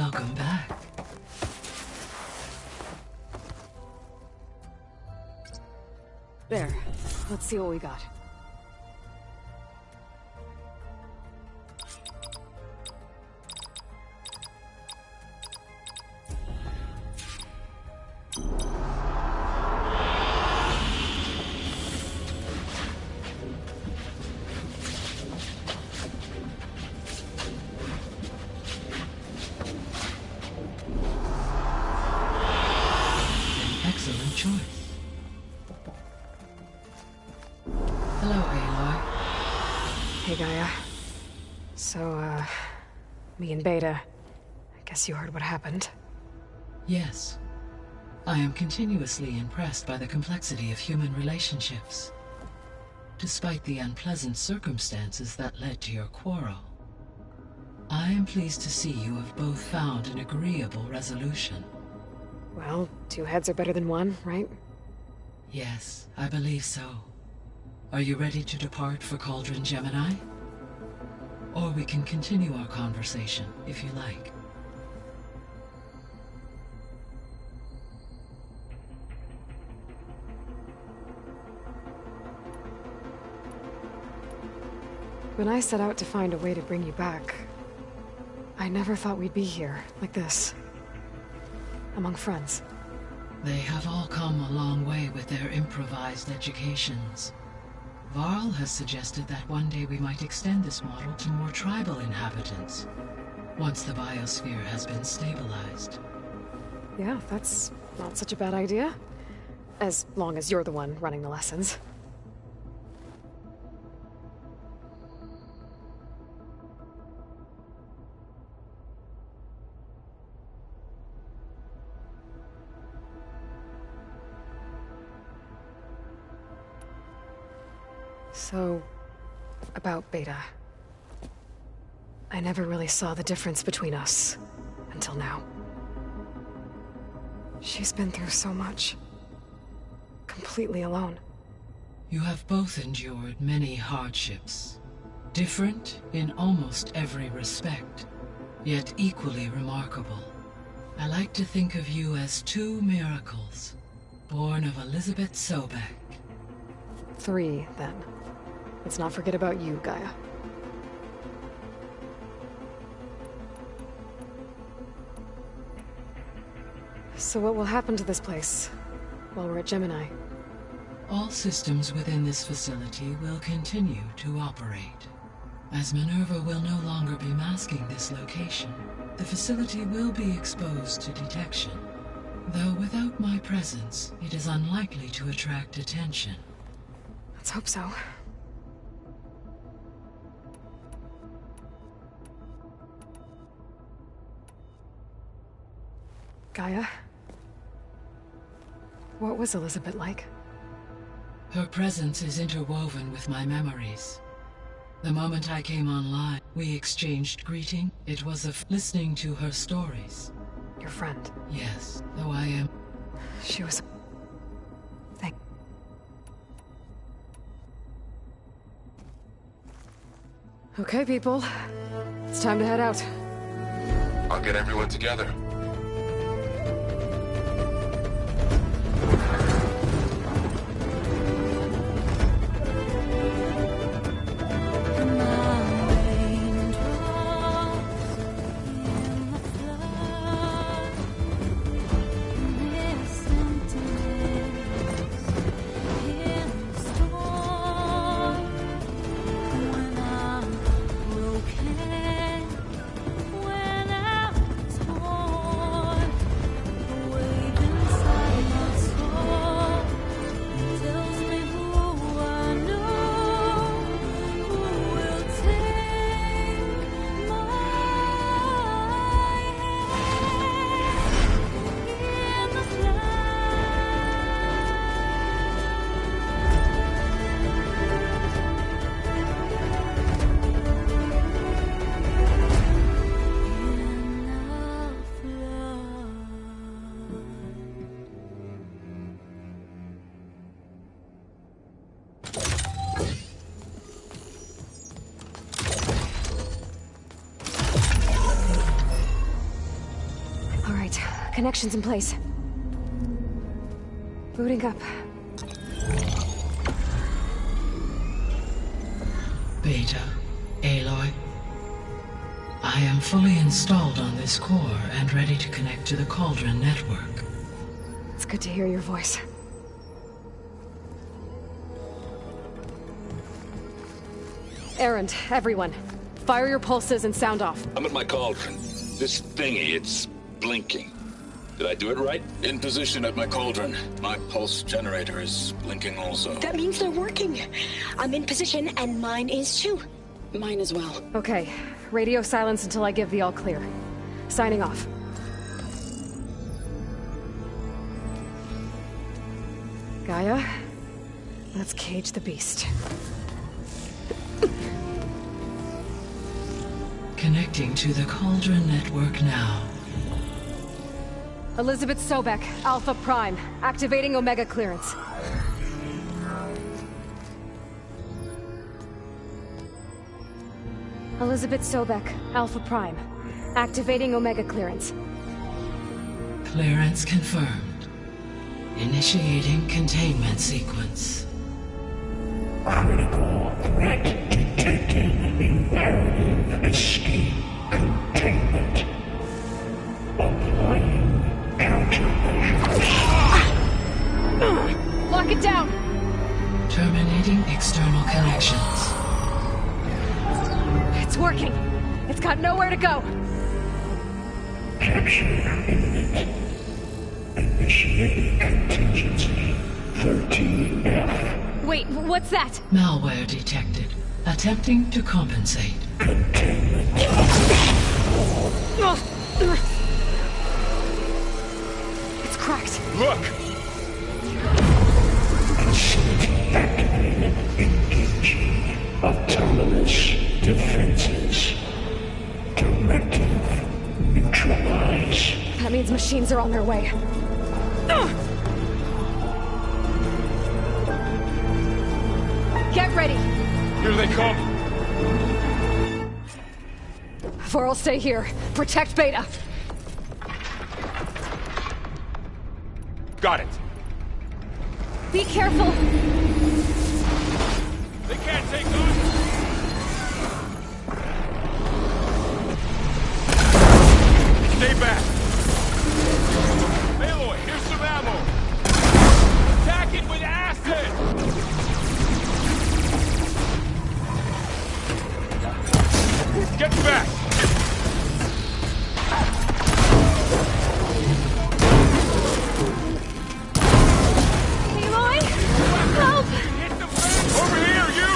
Welcome back. There. Let's see what we got. Excellent choice. Hello, Aloy. Hey, Gaia. So, me and Beta, I guess you heard what happened. Yes. I am continuously impressed by the complexity of human relationships. Despite the unpleasant circumstances that led to your quarrel, I am pleased to see you have both found an agreeable resolution. Well, two heads are better than one, right? Yes, I believe so. Are you ready to depart for Cauldron Gemini? Or we can continue our conversation, if you like. When I set out to find a way to bring you back, I never thought we'd be here, like this. Among friends. They have all come a long way with their improvised educations. Varl has suggested that one day we might extend this model to more tribal inhabitants, once the biosphere has been stabilized. Yeah, that's not such a bad idea. As long as you're the one running the lessons. So, about Beta. I never really saw the difference between us, until now. She's been through so much. Completely alone. You have both endured many hardships. Different in almost every respect, yet equally remarkable. I like to think of you as two miracles, born of Elizabeth Sobek. 3, then. Let's not forget about you, Gaia. So what will happen to this place while we're at Gemini? All systems within this facility will continue to operate. As Minerva will no longer be masking this location, the facility will be exposed to detection. Though without my presence, it is unlikely to attract attention. Let's hope so. Gaia? What was Elizabeth like? Her presence is interwoven with my memories. The moment I came online, we exchanged greeting. It was of listening to her stories. Your friend? Yes, though I am... She was... Thank... Okay, people. It's time to head out. I'll get everyone together. When I'm Connections in place. Booting up. Beta, Aloy. I am fully installed on this core and ready to connect to the Cauldron network. It's good to hear your voice. Erend, everyone. Fire your pulses and sound off. I'm at my cauldron. This thingy, it's blinking. Did I do it right? In position at my cauldron. My pulse generator is blinking also. That means they're working. I'm in position, and mine is too. Mine as well. Okay. Radio silence until I give the all clear. Signing off. Gaia, let's cage the beast. Connecting to the Cauldron network now. Elizabeth Sobek, Alpha Prime, activating Omega clearance. Elizabeth Sobek, Alpha Prime, activating Omega clearance. Clearance confirmed. Initiating containment sequence. Critical threat detected. Imperative escape containment. Applying countermeasures. Lock it down! Terminating external connections. It's working! It's got nowhere to go! Capture imminent. Initiating contingency 13F. Wait, what's that? Malware detected. Attempting to compensate. Containment. It's cracked. Look! Facility activated. Engaging. Autonomous defenses. Directive. Neutralize. That means machines are on their way. Get ready! Here they come! Vor'll stay here. Protect Beta. Got it! Be careful! They can't take us! Stay back! Aloy, here's some ammo! Attack it with acid! Get back! Aloy! Help! Over here, you!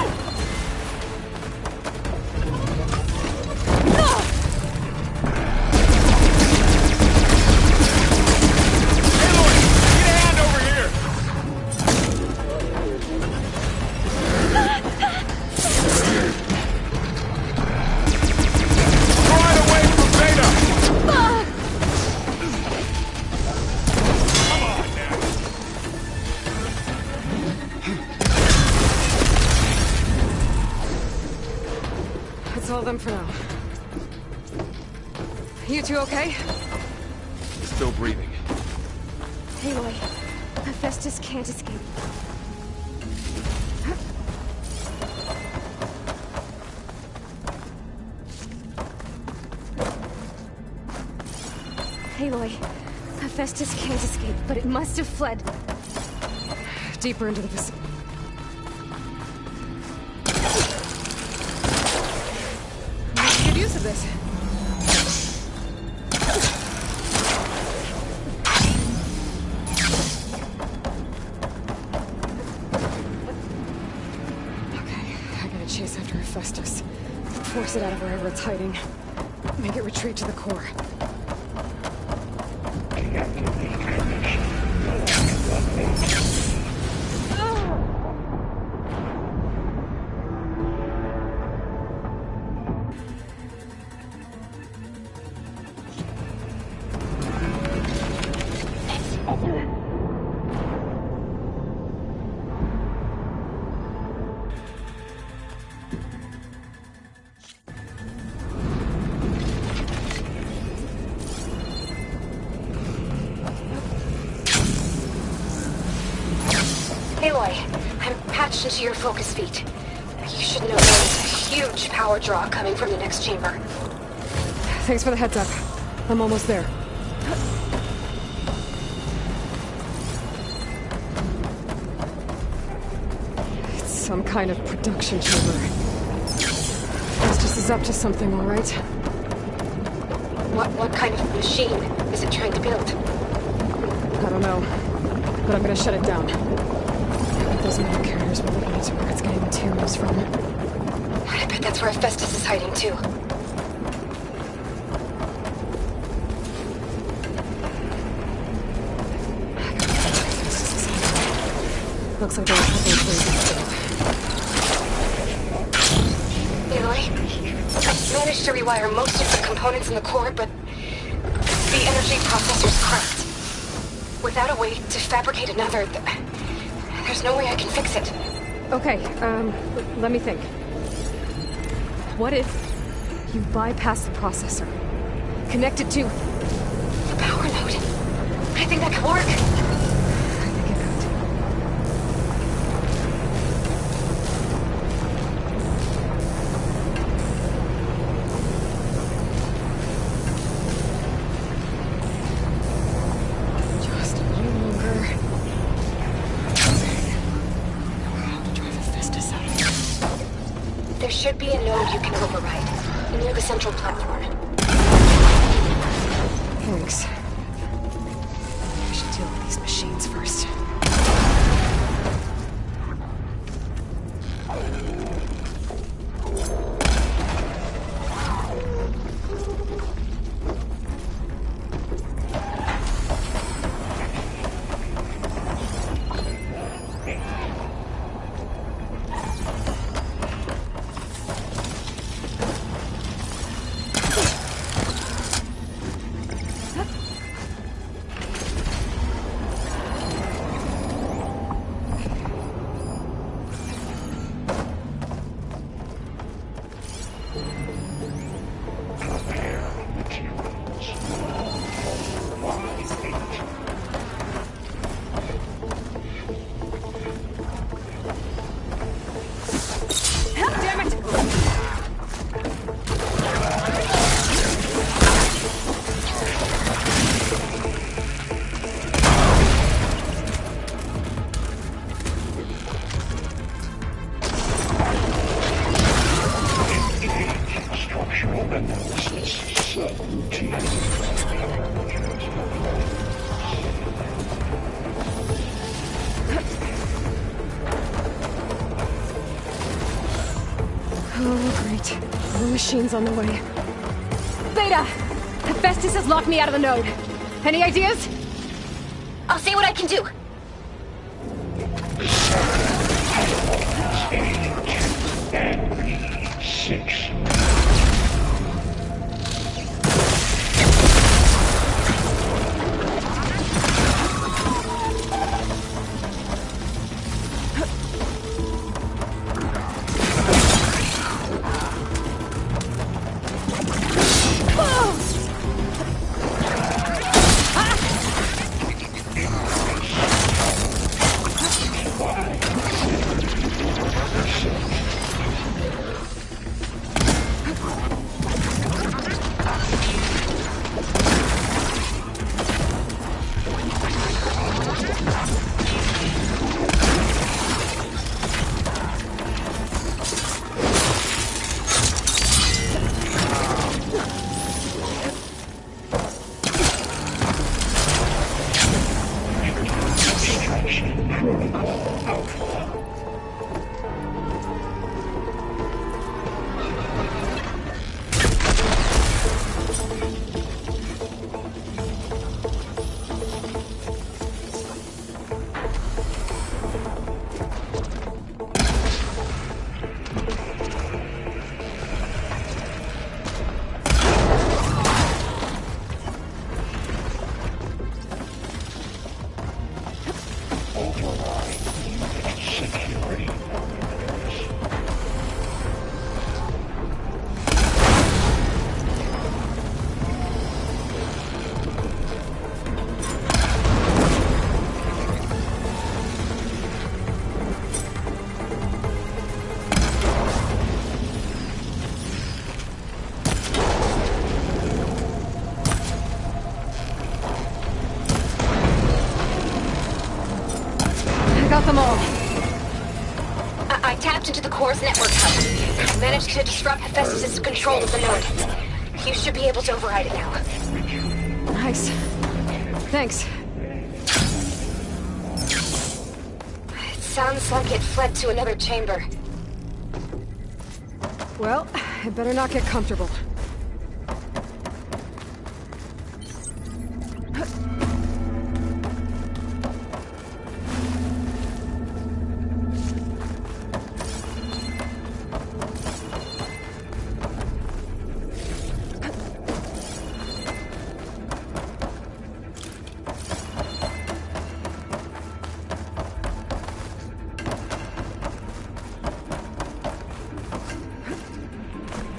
Aloy, get a hand over here! Right away from Beta! Come on now! That's all of them for now. You two okay? Still breathing. Aloy, Hephaestus can't escape. Aloy, Hephaestus can't escape, but it must have fled. Deeper into the facility. Make good use of this. Okay, I gotta chase after Hephaestus. Force it out of wherever it's hiding. Make it retreat to the core. Deactivate connection. Aloy, I'm patched into your focus feed. You should know there's a huge power draw coming from the next chamber. Thanks for the heads up. I'm almost there. It's some kind of production chamber. Festus is up to something, all right? What kind of machine is it trying to build? I don't know, but I'm gonna shut it down. Those metal carriers were looking into where it's getting materials from. I bet that's where Festus is hiding too. Looks like there are a couple of ways to escape. Aloy, I've managed to rewire most of the components in the core, but the energy processor's cracked. Without a way to fabricate another, there's no way I can fix it. Okay, let me think. What if you bypass the processor? Connect it to the power node? I think that could work. I think it could. Just a little longer. There should be a node you can override, near the central platform. Thanks. I should deal with these machines first. Oh, great. More machines on the way. Beta! Festus has locked me out of the node. Any ideas? I'll see what I can do. Six. them all. I tapped into the core's network hub. Managed to disrupt Hephaestus' control of the node. You should be able to override it now. Nice. Thanks. It sounds like it fled to another chamber. Well, I better not get comfortable.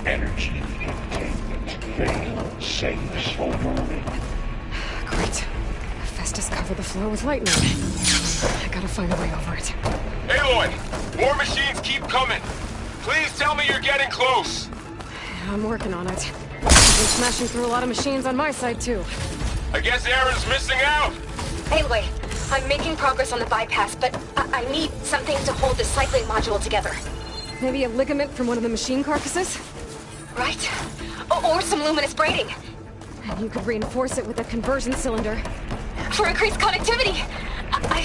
Energy containment failed. Saves overrunning. Great. Hephaestus covered the floor with lightning. I gotta find a way over it. Aloy! More machines keep coming! Please tell me you're getting close! I'm working on it. I've been smashing through a lot of machines on my side, too. I guess Aaron's missing out! Anyway, I'm making progress on the bypass, but I need something to hold the cycling module together. Maybe a ligament from one of the machine carcasses? Right? Or some luminous braiding. And you could reinforce it with a conversion cylinder. For increased connectivity! I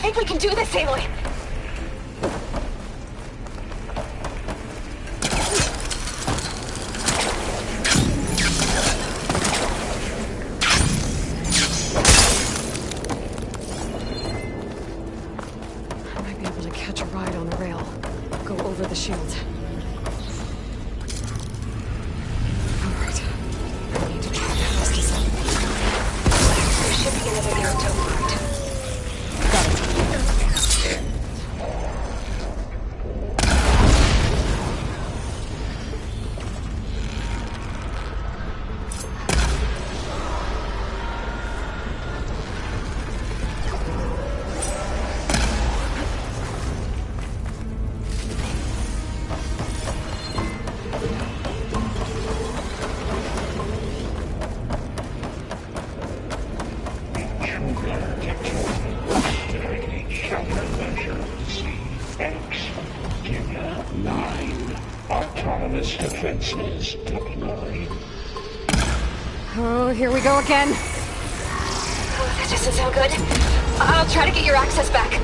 think we can do this, Aloy! I might be able to catch a ride on the rail. Go over the shield. Alright. I need to track Hephaestus up. There should be another Naruto part. Got it. Autonomous defenses deployed. Oh, here we go again. Oh, that doesn't sound good. I'll try to get your access back.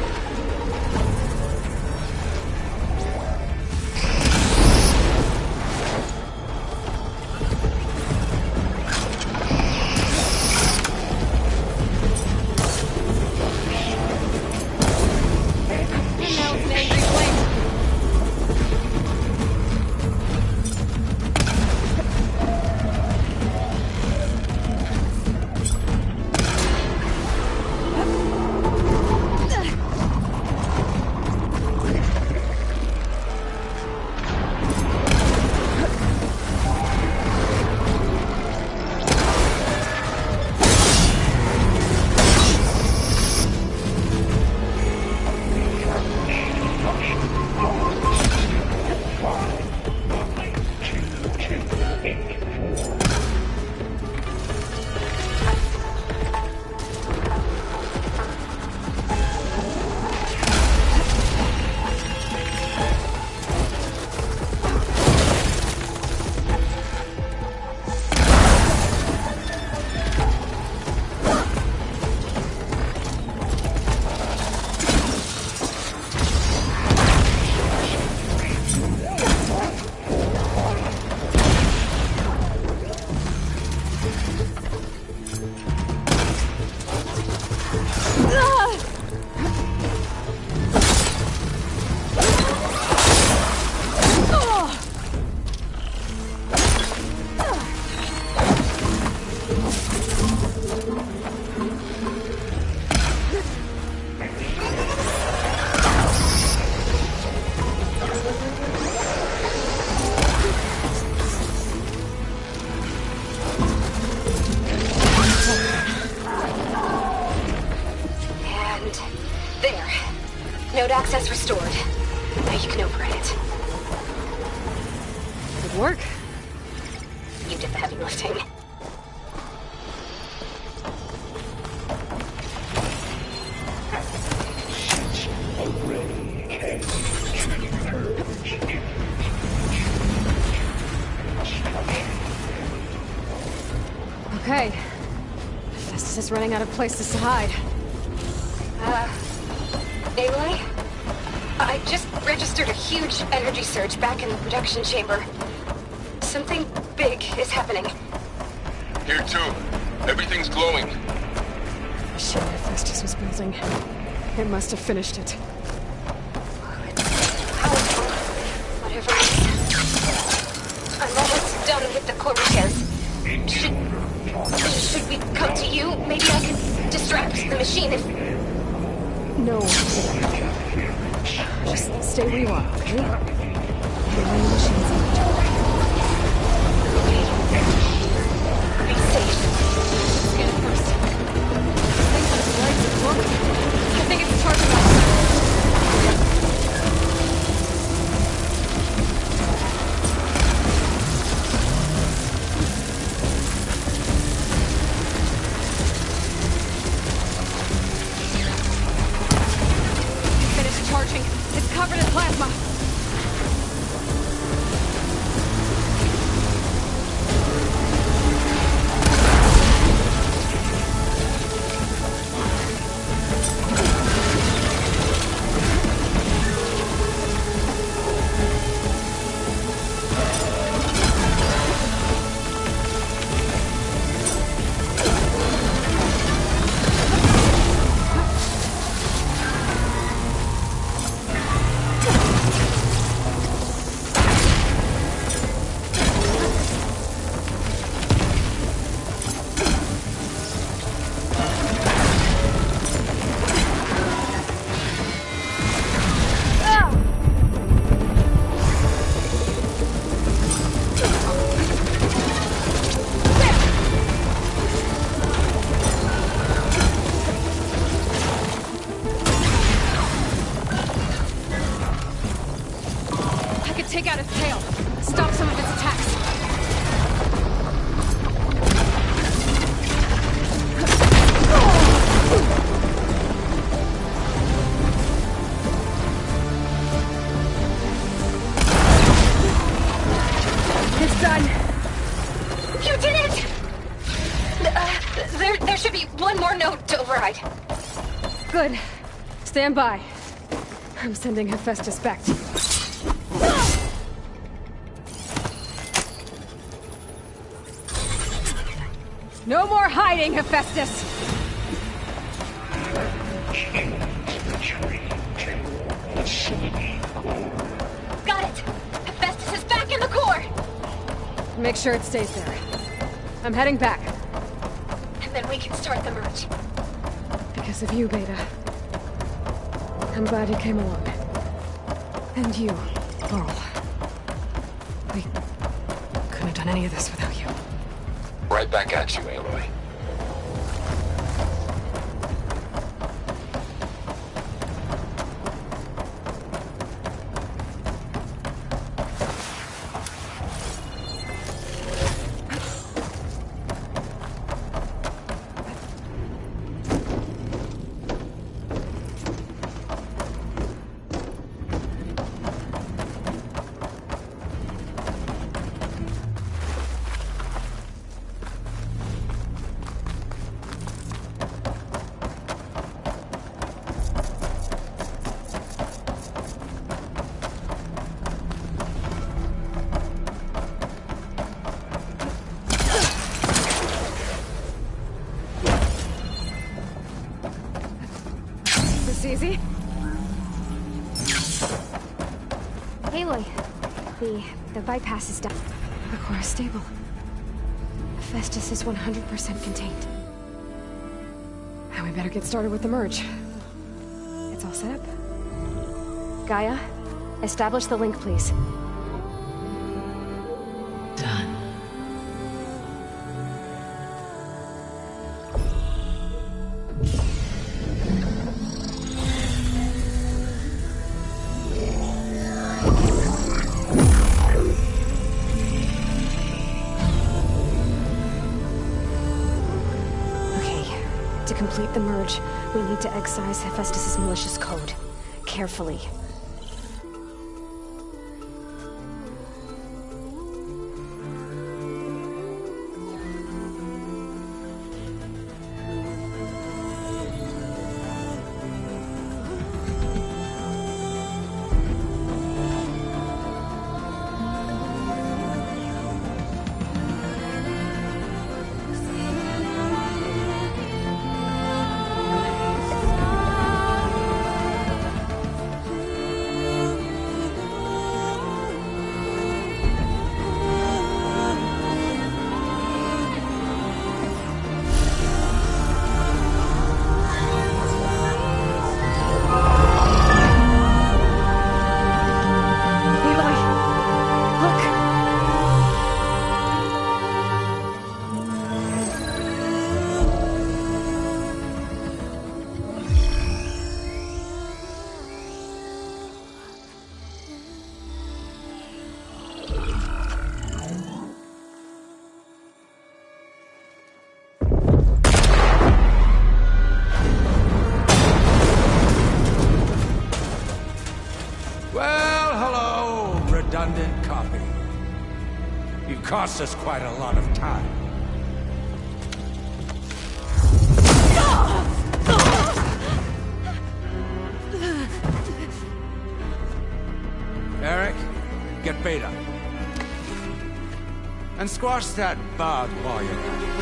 Node access restored. Now you can operate it. Good work. You did the heavy lifting. Okay. Festus is running out of places to hide. Aloy? I just registered a huge energy surge back in the production chamber. Something big is happening. Here too. Everything's glowing. The machine that Festus was building. It must have finished it. Powerful. Whatever it is. I'm almost done with the core repairs. Should we come to you? Maybe I can distract the machine if... No. Just stay where you are, okay? When the machine's in. Be safe. Scan it first. Things on its lights are glowing. I think it's charging up. Finished charging. It's covered in plasma. Take out its tail. Stop some of its attacks. It's done. You did it! There should be one more node to override. Good. Stand by. I'm sending Hephaestus back to you. No more hiding, Hephaestus! Got it! Hephaestus is back in the core! Make sure it stays there. I'm heading back. And then we can start the merge. Because of you, Beta. I'm glad you came along. And you, Laurel. We couldn't have done any of this without you. Right back at you, Aloy. Easy? Aloy, the bypass is done. The core is stable. Hephaestus is 100% contained. Now we better get started with the merge. It's all set up. Gaia, establish the link, please. Done. To complete the merge, we need to excise Hephaestus' malicious code. Carefully. redundant copy. You've cost us quite a lot of time. Eric, get Beta. And squash that bug while you're at it.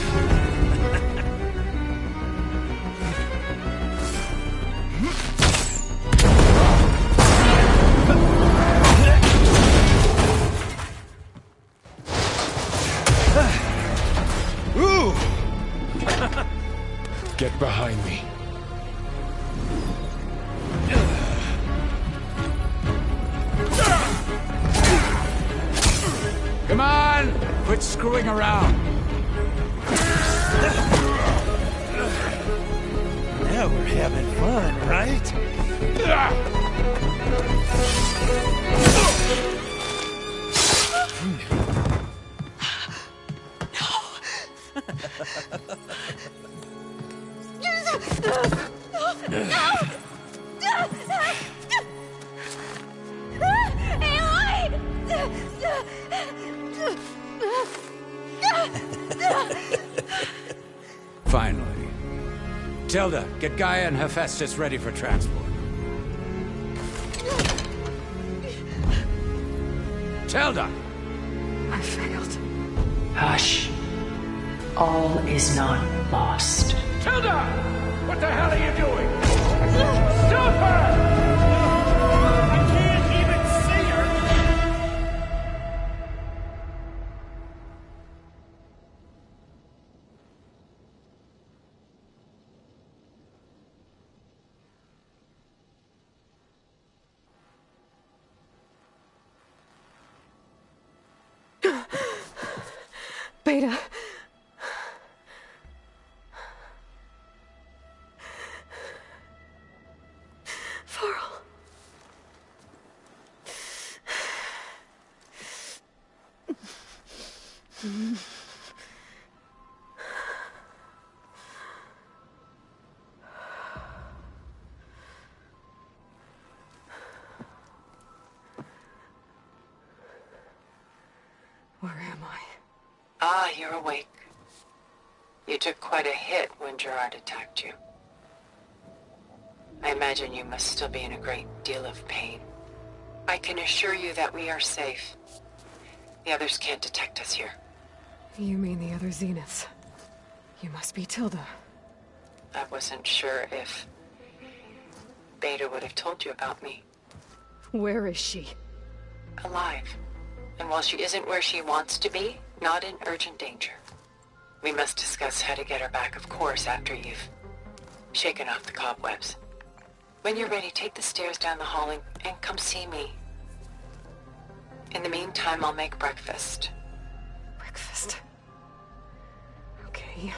Get behind me. Come on! Quit screwing around. Now we're having fun, right? Finally. Tilda, get Gaia and Hephaestus ready for transport. Tilda! I failed. Hush. All is not lost. Tilda! What the hell are you doing? Stop her! I can't even see her! Beta. Varl. Where am I? Ah, you're awake. You took quite a hit when Gerard attacked you. I imagine you must still be in a great deal of pain. I can assure you that we are safe. The others can't detect us here. You mean the other Zeniths? You must be Tilda. I wasn't sure if Beta would have told you about me. Where is she? Alive. And while she isn't where she wants to be, not in urgent danger. We must discuss how to get her back, of course, after you've shaken off the cobwebs. When you're ready, take the stairs down the hall and come see me. In the meantime, I'll make breakfast. Breakfast. Okay.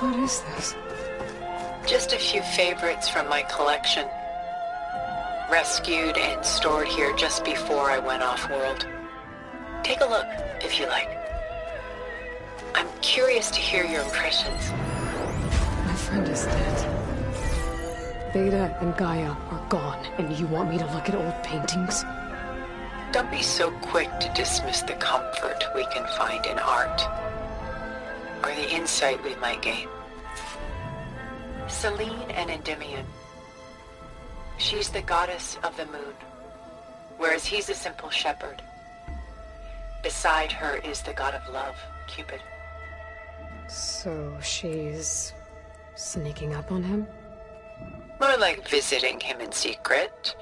What is this? Just a few favorites from my collection. Rescued and stored here just before I went off-world. Take a look, if you like. I'm curious to hear your impressions. My friend is dead. Beta and Gaia are gone, and you want me to look at old paintings? Don't be so quick to dismiss the comfort we can find in art, or the insight we might gain. Selene and Endymion. She's the goddess of the moon, whereas he's a simple shepherd. Beside her is the god of love, Cupid. So she's sneaking up on him? More like visiting him in secret.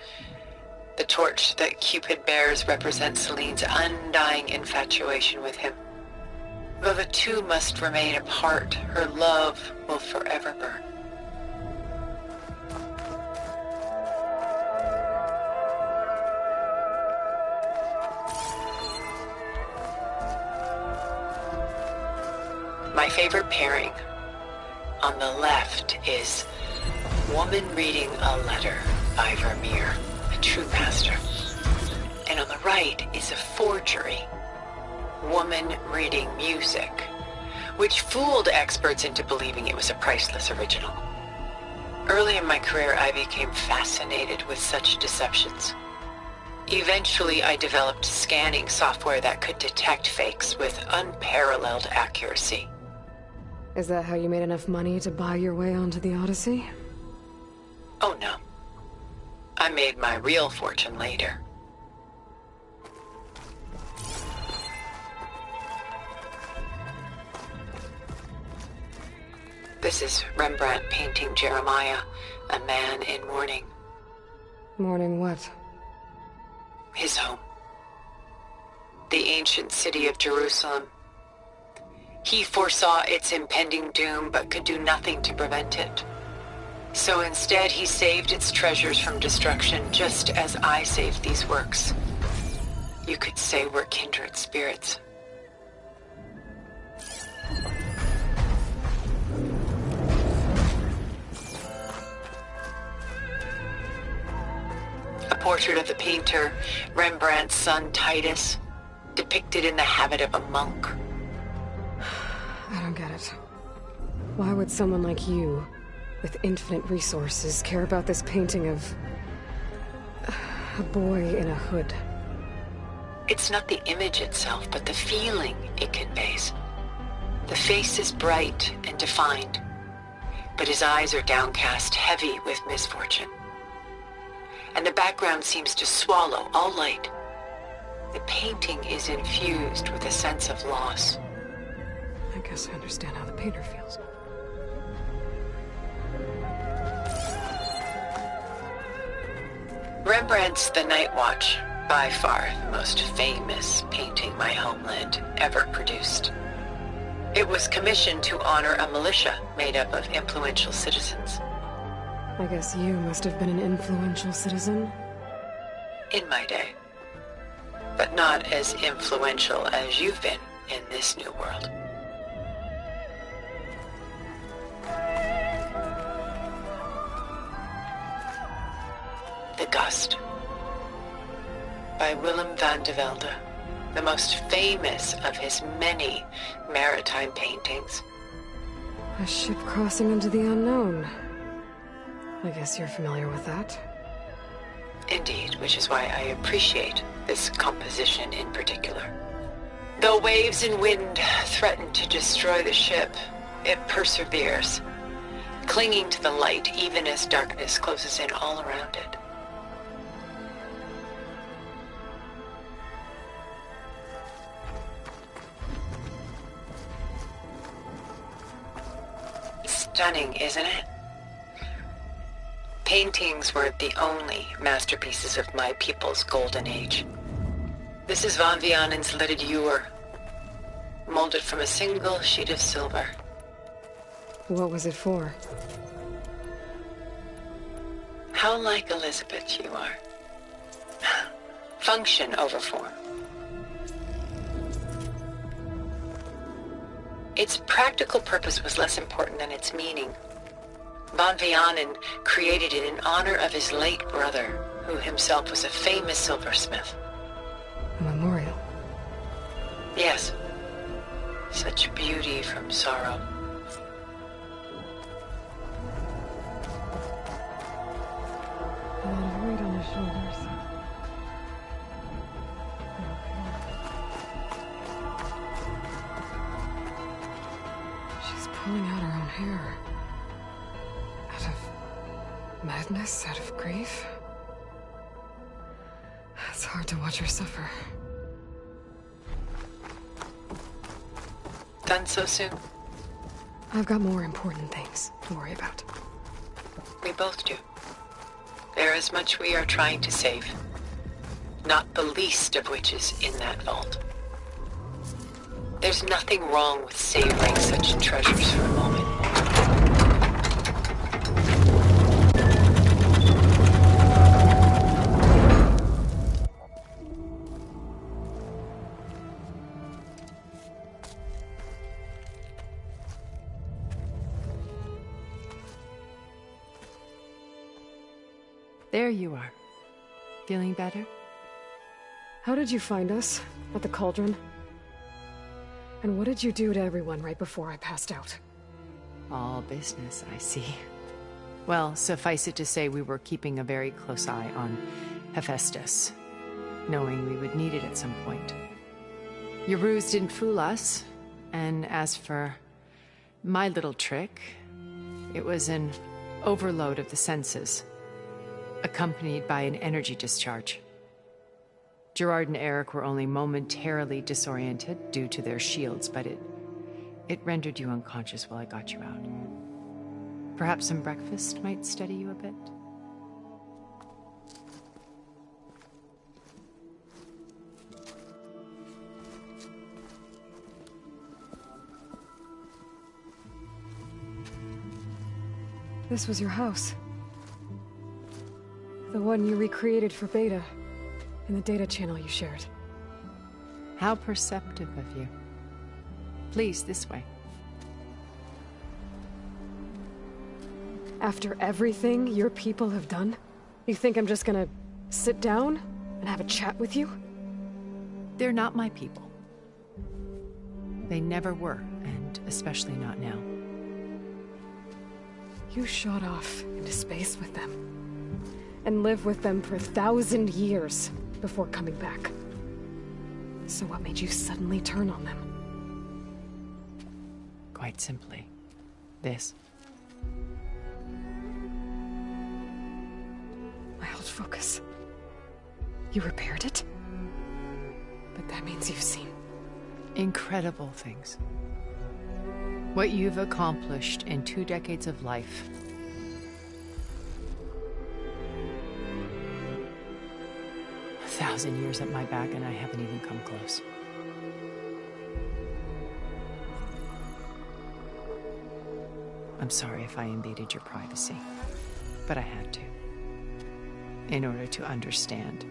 The torch that Cupid bears represents Celine's undying infatuation with him. Though the two must remain apart, her love will forever burn. My favorite pairing on the left is Woman Reading a Letter by Vermeer, a true master. And on the right is a forgery, Woman Reading Music, which fooled experts into believing it was a priceless original. Early in my career, I became fascinated with such deceptions. Eventually, I developed scanning software that could detect fakes with unparalleled accuracy. Is that how you made enough money to buy your way onto the Odyssey? Oh no. I made my real fortune later. This is Rembrandt painting Jeremiah, a man in mourning. Mourning what? His home. The ancient city of Jerusalem. He foresaw its impending doom, but could do nothing to prevent it. So instead, he saved its treasures from destruction, just as I saved these works. You could say we're kindred spirits. A portrait of the painter, Rembrandt's son Titus, depicted in the habit of a monk. I don't get it. Why would someone like you, with infinite resources, care about this painting of a boy in a hood? It's not the image itself, but the feeling it conveys. The face is bright and defined, but his eyes are downcast, heavy with misfortune. And the background seems to swallow all light. The painting is infused with a sense of loss. I guess I understand how the painter feels. Rembrandt's The Night Watch, by far the most famous painting my homeland ever produced. It was commissioned to honor a militia made up of influential citizens. I guess you must have been an influential citizen? In my day. But not as influential as you've been in this new world. The Gust, by Willem van de Velde, the most famous of his many maritime paintings. A ship crossing into the unknown. I guess you're familiar with that. Indeed, which is why I appreciate this composition in particular. Though waves and wind threaten to destroy the ship, it perseveres, clinging to the light even as darkness closes in all around it. Stunning, isn't it? Paintings weren't the only masterpieces of my people's golden age. This is Van Vianen's Lidded Ewer, molded from a single sheet of silver. What was it for? How like Elizabeth you are. Function over form. Its practical purpose was less important than its meaning. Van Vianen created it in honor of his late brother, who himself was a famous silversmith. A memorial? Yes. Such beauty from sorrow. A lot of weight on his shoulders. She's pulling out her own hair. Out of madness, out of grief. It's hard to watch her suffer. done so soon? I've got more important things to worry about. We both do. There is much we are trying to save. Not the least of which is in that vault. There's nothing wrong with savoring such treasures for a moment. There you are. Feeling better? How did you find us? At the Cauldron? And what did you do to everyone right before I passed out? All business, I see. Well, suffice it to say we were keeping a very close eye on Hephaestus, knowing we would need it at some point. Your ruse didn't fool us, and as for my little trick, it was an overload of the senses, accompanied by an energy discharge. Gerard and Eric were only momentarily disoriented due to their shields, but it rendered you unconscious while I got you out. Perhaps some breakfast might steady you a bit? This was your house. The one you recreated for Beta, in the data channel you shared. How perceptive of you. Please, this way. After everything your people have done, you think I'm just gonna sit down and have a chat with you? They're not my people. They never were, and especially not now. You shot off into space with them, and lived with them for 1,000 years before coming back. So what made you suddenly turn on them? Quite simply, this. My old focus. You repaired it? But that means you've seen incredible things. What you've accomplished in 2 decades of life. A 1,000 years at my back and I haven't even come close. I'm sorry if I invaded your privacy, but I had to. In order to understand.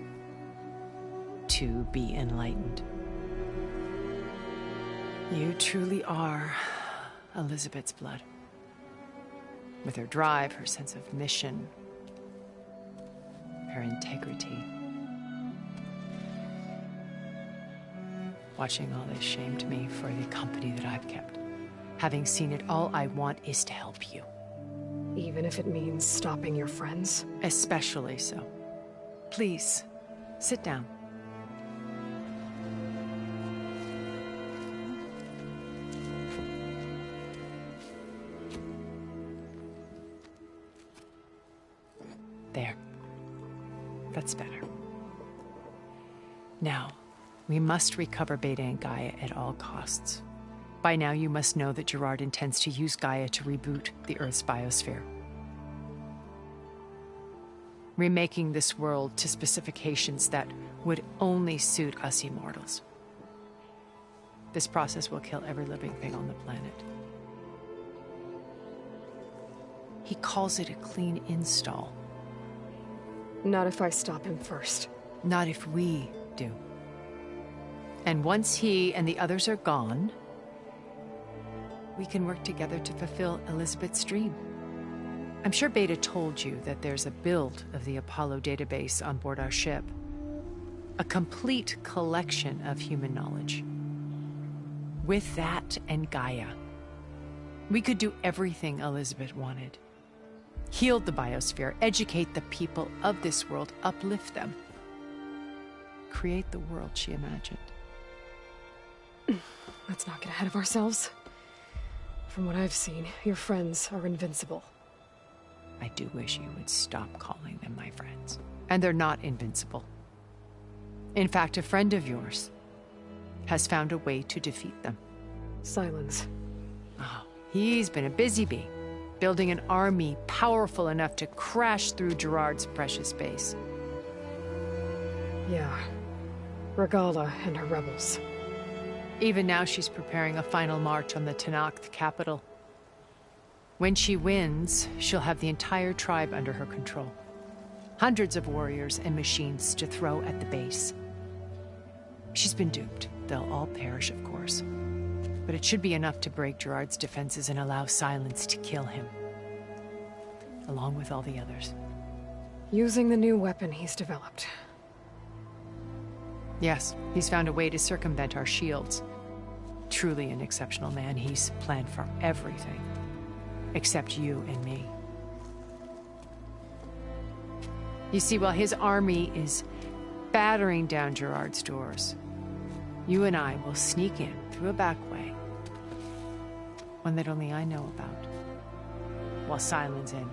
To be enlightened. You truly are Elizabeth's blood. With her drive, her sense of mission, her integrity. Watching all this shamed me for the company that I've kept. Having seen it, all I want is to help you. Even if it means stopping your friends? Especially so. Please, sit down. There. That's better. Now, we must recover Beta and Gaia at all costs. By now, you must know that Gerard intends to use Gaia to reboot the Earth's biosphere. Remaking this world to specifications that would only suit us immortals. This process will kill every living thing on the planet. He calls it a clean install. Not if I stop him first. Not if we do. And once he and the others are gone, we can work together to fulfill Elizabeth's dream. I'm sure Beta told you that there's a build of the Apollo database on board our ship. A complete collection of human knowledge. With that and Gaia, we could do everything Elizabeth wanted. Heal the biosphere, educate the people of this world, uplift them. Create the world she imagined. Let's not get ahead of ourselves. From what I've seen, your friends are invincible. I do wish you would stop calling them my friends. And they're not invincible. In fact, a friend of yours has found a way to defeat them. Silence. Oh, he's been a busy bee, building an army powerful enough to crash through Gerard's precious base. Yeah. Regala and her rebels. Even now she's preparing a final march on the Tenakth capital. When she wins, she'll have the entire tribe under her control. Hundreds of warriors and machines to throw at the base. She's been duped. They'll all perish, of course. But it should be enough to break Gerard's defenses and allow Silence to kill him. Along with all the others. Using the new weapon he's developed. Yes, he's found a way to circumvent our shields. Truly an exceptional man. He's planned for everything. Except you and me. You see, while his army is battering down Gerard's doors, you and I will sneak in through a back way. One that only I know about. While Silence and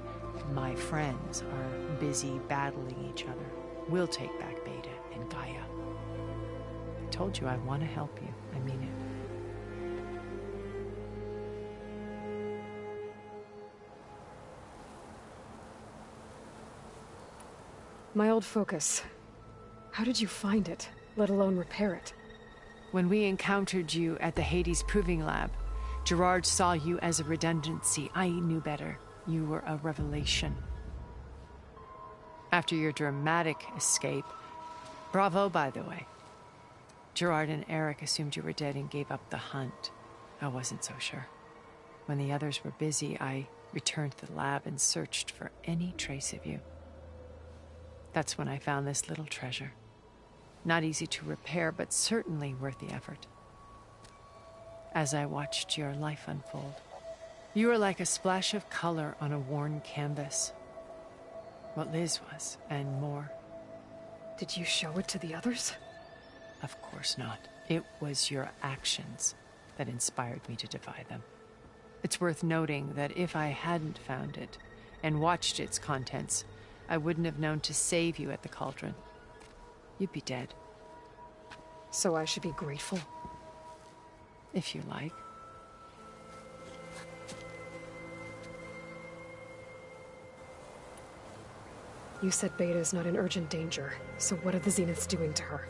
my friends are busy battling each other, we'll take back Beta and Gaia. I told you I want to help you. I mean it. My old focus. How did you find it, let alone repair it? When we encountered you at the Hades Proving Lab, Gerard saw you as a redundancy. I knew better. You were a revelation. After your dramatic escape, bravo, by the way. Gerard and Eric assumed you were dead and gave up the hunt. I wasn't so sure. When the others were busy, I returned to the lab and searched for any trace of you. That's when I found this little treasure. Not easy to repair, but certainly worth the effort. As I watched your life unfold, you were like a splash of color on a worn canvas. What Liz was, and more. Did you show it to the others? Of course not. It was your actions that inspired me to defy them. It's worth noting that if I hadn't found it and watched its contents, I wouldn't have known to save you at the Cauldron. You'd be dead. So I should be grateful? If you like. You said Beta's not in urgent danger, so what are the Zeniths doing to her?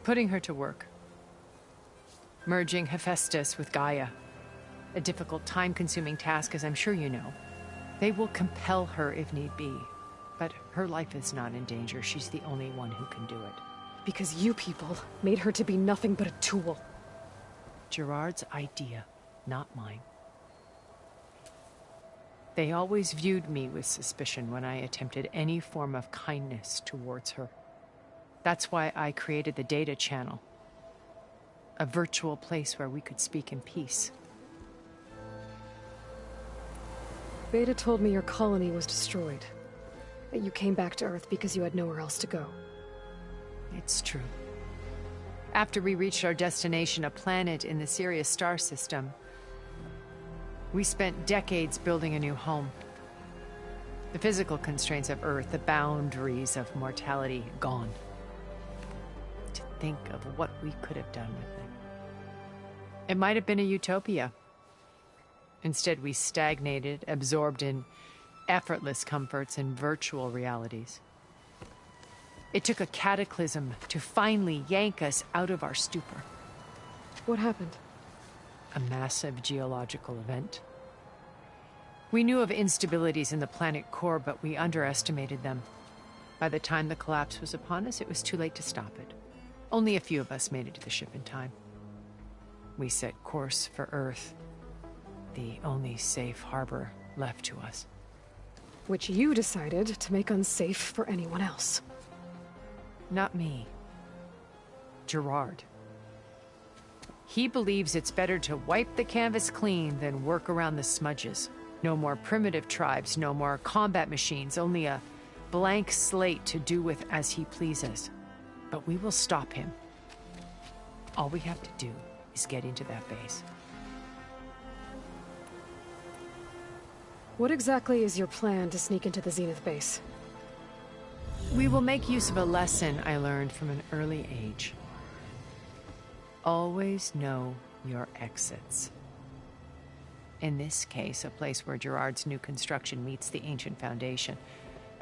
Putting her to work. Merging Hephaestus with Gaia. A difficult, time-consuming task, as I'm sure you know. They will compel her if need be. But her life is not in danger. She's the only one who can do it. Because you people made her to be nothing but a tool. Gerard's idea, not mine. They always viewed me with suspicion when I attempted any form of kindness towards her. That's why I created the data channel. A virtual place where we could speak in peace. Beta told me your colony was destroyed. That you came back to Earth because you had nowhere else to go. It's true. After we reached our destination, a planet in the Sirius star system, we spent decades building a new home. The physical constraints of Earth, the boundaries of mortality, gone. To think of what we could have done with it. It might have been a utopia. Instead, we stagnated, absorbed in effortless comforts and virtual realities. It took a cataclysm to finally yank us out of our stupor. What happened? A massive geological event. We knew of instabilities in the planet core, but we underestimated them. By the time the collapse was upon us, it was too late to stop it. Only a few of us made it to the ship in time. We set course for Earth, the only safe harbor left to us. Which you decided to make unsafe for anyone else. Not me. Gerard. He believes it's better to wipe the canvas clean than work around the smudges. No more primitive tribes, no more combat machines, only a blank slate to do with as he pleases. But we will stop him. All we have to do is get into that base. What exactly is your plan to sneak into the Zenith base? We will make use of a lesson I learned from an early age. Always know your exits. In this case, a place where Gerard's new construction meets the ancient foundation,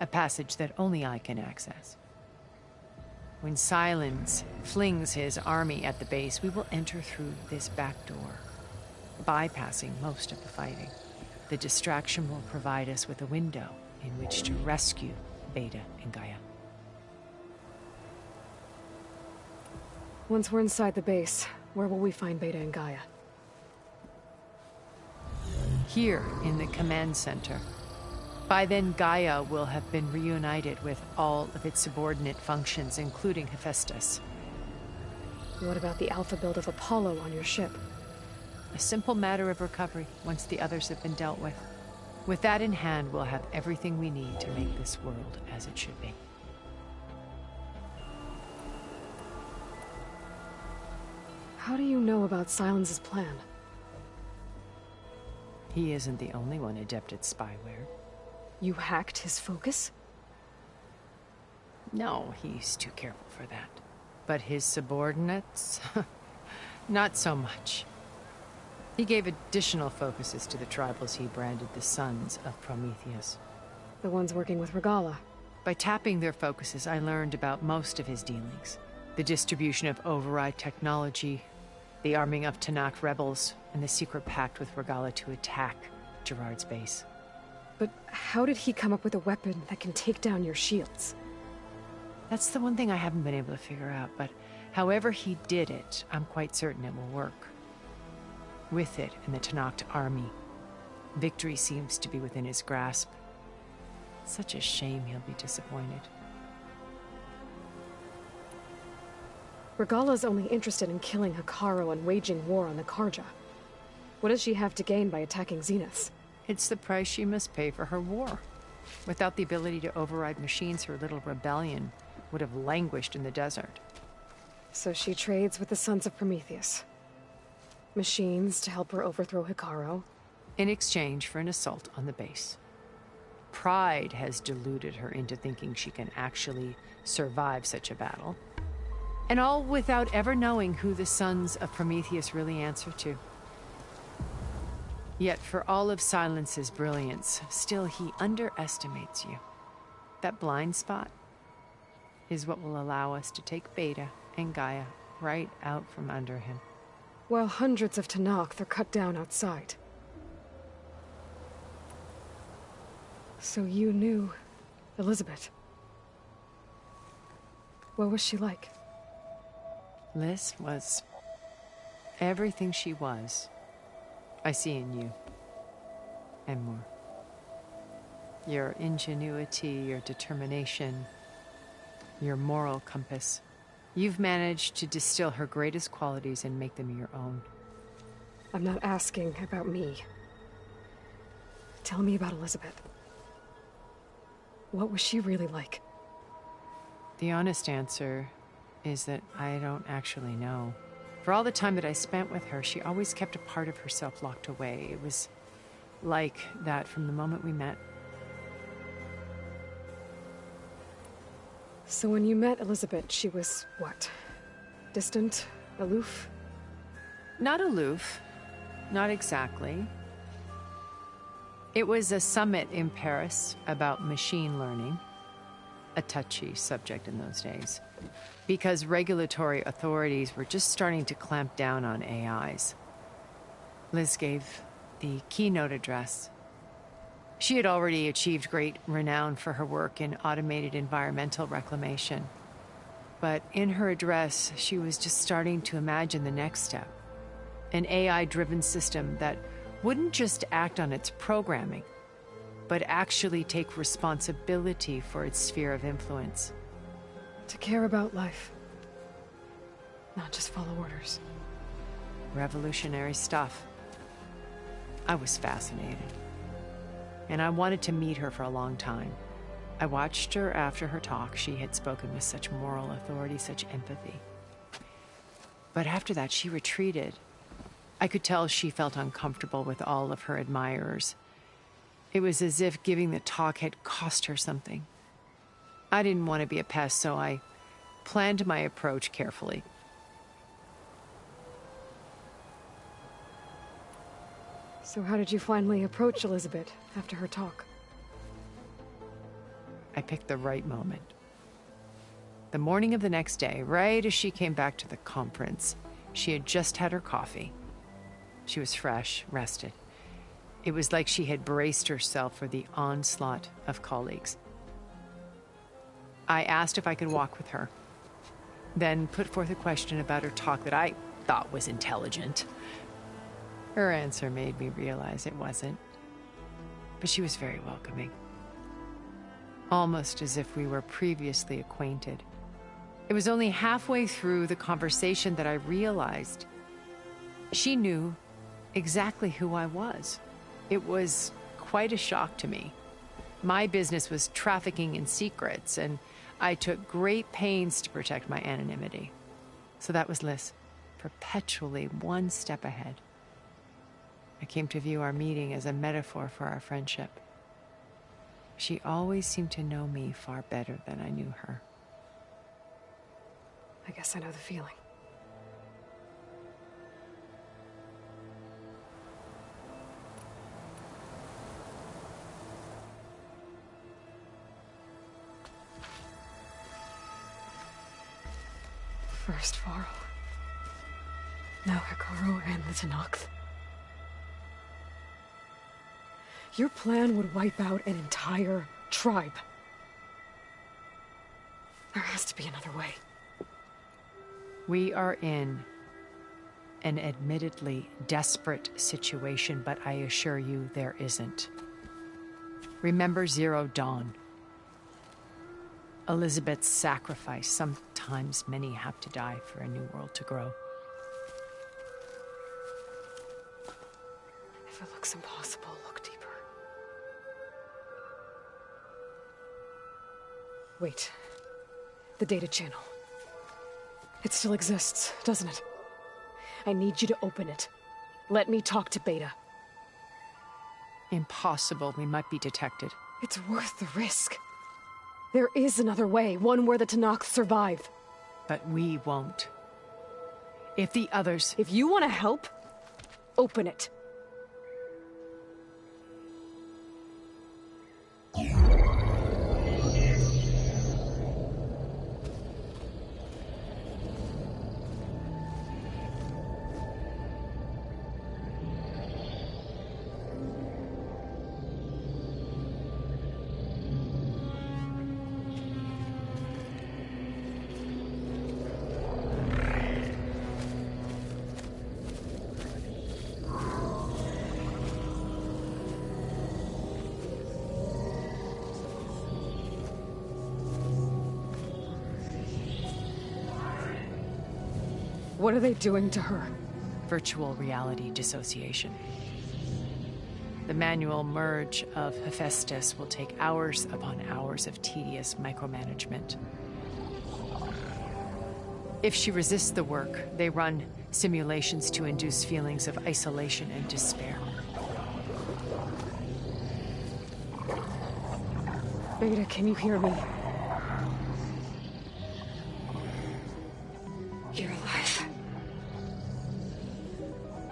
a passage that only I can access. When Sylens flings his army at the base, we will enter through this back door, bypassing most of the fighting. The distraction will provide us with a window in which to rescue Beta and Gaia. Once we're inside the base, where will we find Beta and Gaia? Here in the command center. By then, Gaia will have been reunited with all of its subordinate functions, including Hephaestus. What about the alpha build of Apollo on your ship? A simple matter of recovery once the others have been dealt with. With that in hand, we'll have everything we need to make this world as it should be. How do you know about Sylens' plan? He isn't the only one adept at spyware. You hacked his focus? No, he's too careful for that. But his subordinates? Not so much. He gave additional focuses to the tribals he branded the Sons of Prometheus. The ones working with Regalla. By tapping their focuses, I learned about most of his dealings. The distribution of override technology, the arming of Tanakh rebels, and the secret pact with Regalla to attack Gerard's base. But how did he come up with a weapon that can take down your shields? That's the one thing I haven't been able to figure out, but however he did it, I'm quite certain it will work. With it and the Tanakh army, victory seems to be within his grasp. Such a shame he'll be disappointed. Regalla's only interested in killing Hekarro and waging war on the Karja. What does she have to gain by attacking Zeniths? It's the price she must pay for her war. Without the ability to override machines, her little rebellion would have languished in the desert. So she trades with the Sons of Prometheus. Machines to help her overthrow Hekarro. In exchange for an assault on the base. Pride has deluded her into thinking she can actually survive such a battle. And all without ever knowing who the Sons of Prometheus really answer to. Yet for all of Sylens' brilliance, still he underestimates you. That blind spot is what will allow us to take Beta and Gaia right out from under him. While hundreds of Tanakh are cut down outside. So you knew Elizabeth. What was she like? Liz was everything she was. I see in you. And more. Your ingenuity, your determination, your moral compass. You've managed to distill her greatest qualities and make them your own. I'm not asking about me. Tell me about Elizabeth. What was she really like? The honest answer is that I don't actually know. For all the time that I spent with her, she always kept a part of herself locked away. It was like that from the moment we met. So when you met Elizabeth, she was what? Distant? Aloof? Not aloof. Not exactly. It was a summit in Paris about machine learning. A touchy subject in those days. Because regulatory authorities were just starting to clamp down on AIs. Liz gave the keynote address. She had already achieved great renown for her work in automated environmental reclamation. But in her address, she was just starting to imagine the next step. An AI-driven system that wouldn't just act on its programming, but actually take responsibility for its sphere of influence. To care about life. Not just follow orders. Revolutionary stuff. I was fascinated. And I wanted to meet her for a long time. I watched her after her talk. She had spoken with such moral authority, such empathy. But after that, she retreated. I could tell she felt uncomfortable with all of her admirers. It was as if giving the talk had cost her something. I didn't want to be a pest, so I planned my approach carefully. So how did you finally approach Elizabeth after her talk? I picked the right moment. The morning of the next day, right as she came back to the conference, she had just had her coffee. She was fresh, rested. It was like she had braced herself for the onslaught of colleagues. I asked if I could walk with her, then put forth a question about her talk that I thought was intelligent. Her answer made me realize it wasn't, but she was very welcoming. Almost as if we were previously acquainted. It was only halfway through the conversation that I realized she knew exactly who I was. It was quite a shock to me. My business was trafficking in secrets, and I took great pains to protect my anonymity. So that was Liz, perpetually one step ahead. I came to view our meeting as a metaphor for our friendship. She always seemed to know me far better than I knew her. I guess I know the feeling. First Varl, now Hekarro and the Tenakth. Your plan would wipe out an entire tribe. There has to be another way. We are in an admittedly desperate situation, but I assure you there isn't. Remember Zero Dawn. Elizabeth's sacrifice. Sometimes many have to die for a new world to grow. If it looks impossible, look deeper. Wait. The data channel. It still exists, doesn't it? I need you to open it. Let me talk to Beta. Impossible. We might be detected. It's worth the risk. There is another way, one where the Tenakth survive. But we won't. If the others... If you want to help, open it. What are they doing to her? Virtual reality dissociation. The manual merge of Hephaestus will take hours upon hours of tedious micromanagement. If she resists the work, they run simulations to induce feelings of isolation and despair. Beta, can you hear me? You're alive.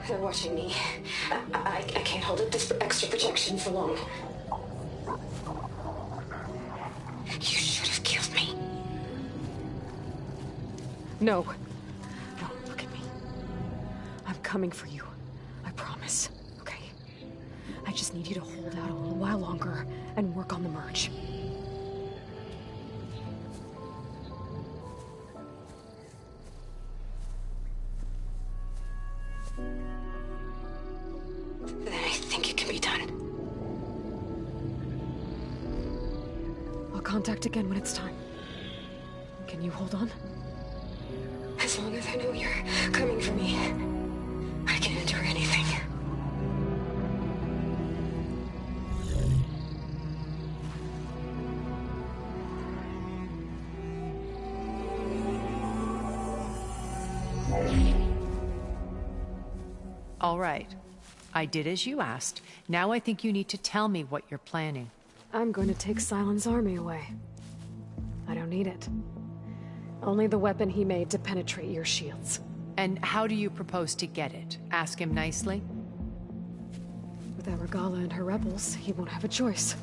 They're watching me. I can't hold up this extra projection for long. You should have killed me. No. No, look at me. I'm coming for you. I promise. Okay? I just need you to hold out a little while longer and work on the merge. Contact again when it's time. Can you hold on? As long as I know you're coming for me, I can endure anything. All right. I did as you asked. Now I think you need to tell me what you're planning. I'm going to take Sylens' army away. I don't need it. Only the weapon he made to penetrate your shields. And how do you propose to get it? Ask him nicely? Without Regalla and her rebels, he won't have a choice.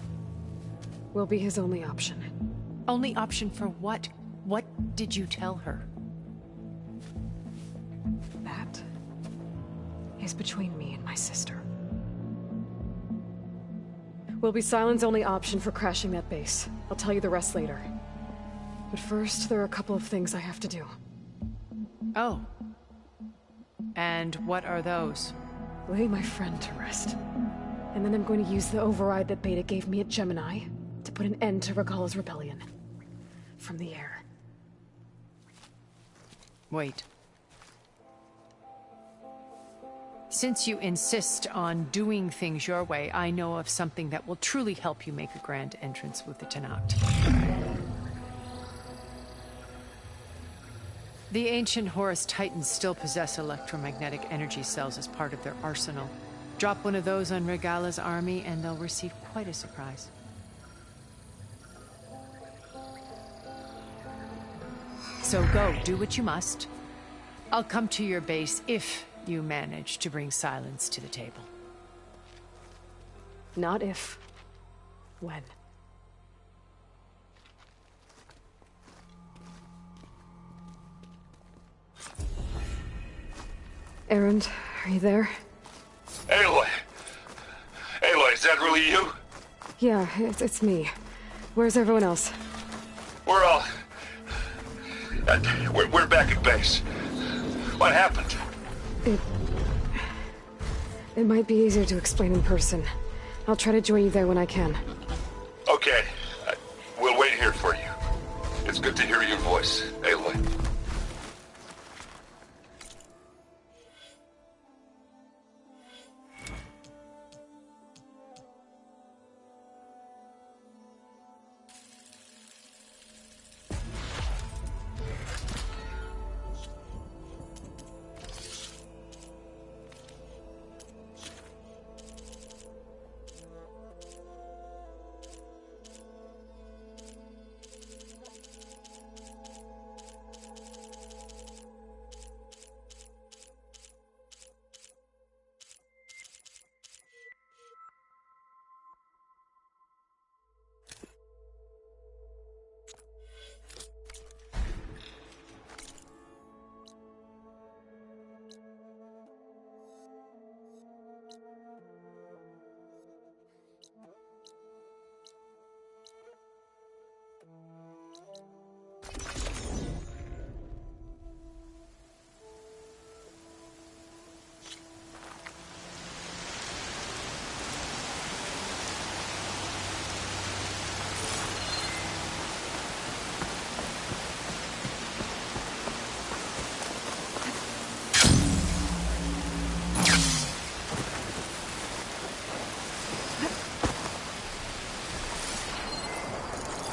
We'll be his only option. Only option for what? What did you tell her? That is between me and my sister. Will be Sylens' only option for crashing that base. I'll tell you the rest later. But first, there are a couple of things I have to do. Oh. And what are those? Lay my friend to rest. And then I'm going to use the override that Beta gave me at Gemini to put an end to Regalla's rebellion. From the air. Wait. Since you insist on doing things your way, I know of something that will truly help you make a grand entrance with the Tenat. The ancient Horus Titans still possess electromagnetic energy cells as part of their arsenal. Drop one of those on Regalla's army and they'll receive quite a surprise. So go, do what you must. I'll come to your base if you manage to bring Sylens to the table. Not if. When. Erend, are you there? Aloy! Aloy, is that really you? Yeah, it's me. Where's everyone else? We're all... we're back at base. What happened? It might be easier to explain in person. I'll try to join you there when I can. Okay. We'll wait here for you. It's good to hear your voice, Aloy.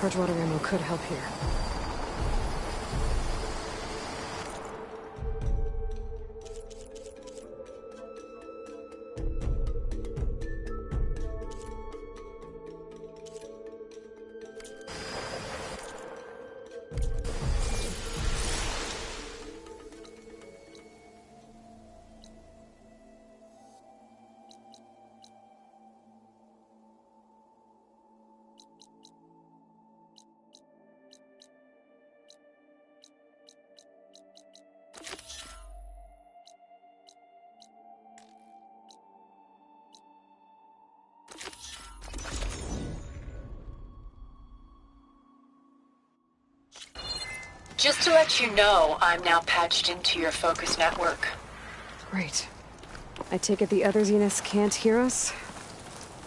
Purge water ammo could help here. Just to let you know, I'm now patched into your focus network. Great. I take it the other Zeniths can't hear us?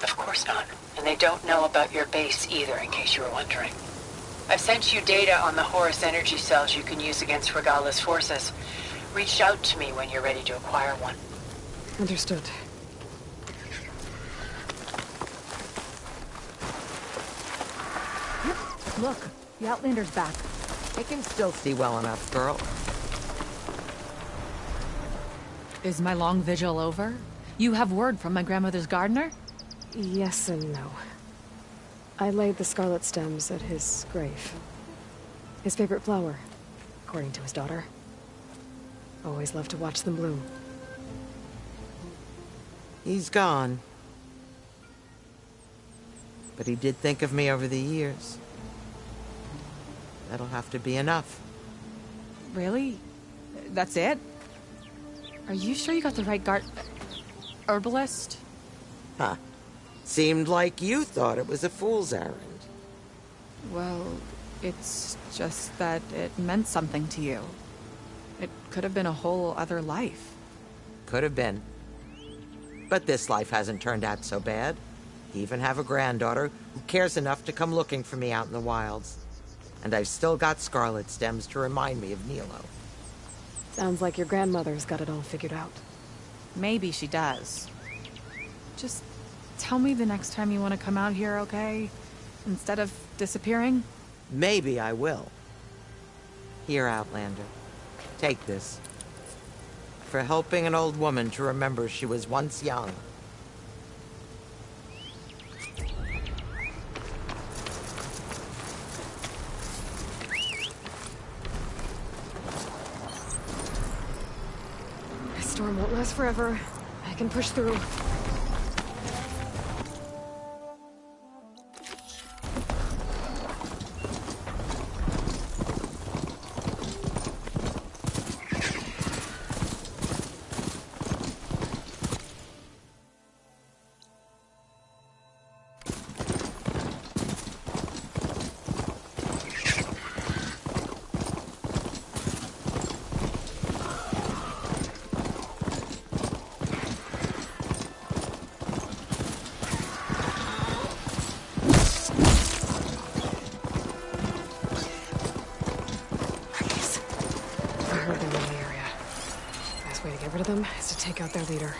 Of course not. And they don't know about your base either, in case you were wondering. I've sent you data on the Horus energy cells you can use against Regalla's forces. Reach out to me when you're ready to acquire one. Understood. Look, the Outlander's back. I can still see well enough, girl. Is my long vigil over? You have word from my grandmother's gardener? Yes and no. I laid the scarlet stems at his grave. His favorite flower, according to his daughter. Always loved to watch them bloom. He's gone. But he did think of me over the years. That'll have to be enough. Really? That's it? Are you sure you got the right herbalist? Huh. Seemed like you thought it was a fool's errand. Well, it's just that it meant something to you. It could have been a whole other life. Could have been. But this life hasn't turned out so bad. I even have a granddaughter who cares enough to come looking for me out in the wilds. And I've still got scarlet stems to remind me of Nilo. Sounds like your grandmother's got it all figured out. Maybe she does. Just tell me the next time you want to come out here, okay? Instead of disappearing? Maybe I will. Here, Outlander. Take this. For helping an old woman to remember she was once young. This storm won't last forever. I can push through. Them is to take out their leader.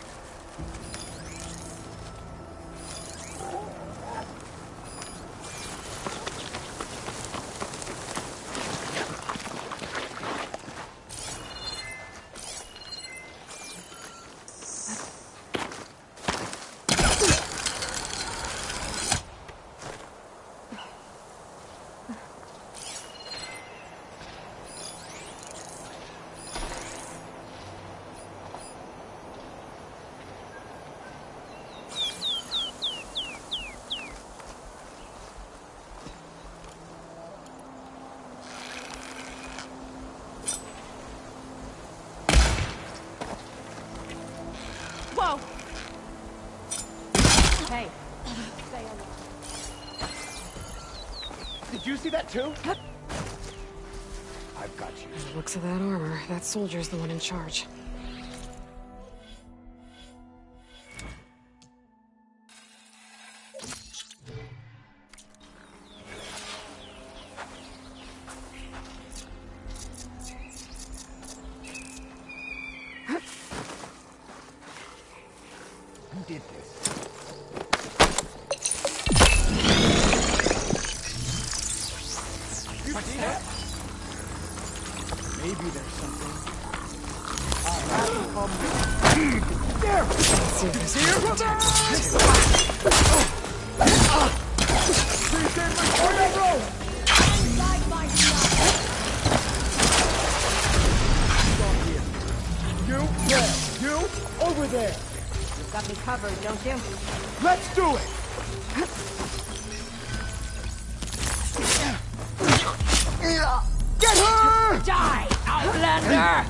Hey. Did you see that too? I've got you. By the looks of that armor, that soldier's the one in charge. Who did this? You see that? Maybe there's something. There! Serious. You there! You over there! You've got me covered, don't you? Let's do it! Get her! Die, Outlander!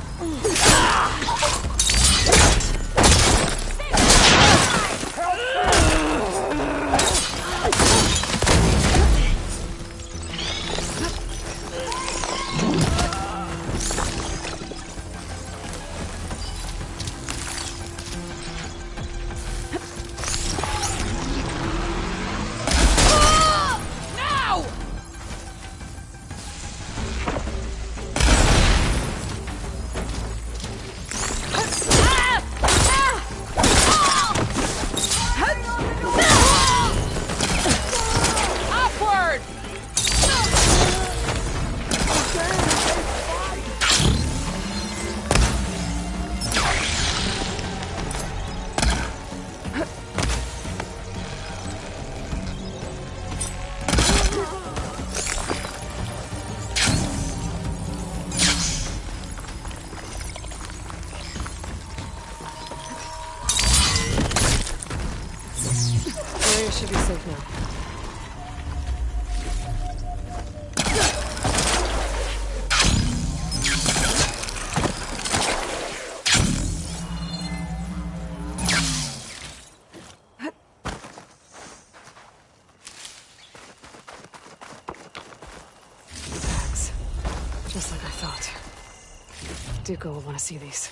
Area should be safe now. Just like I thought. Dooku will want to see these.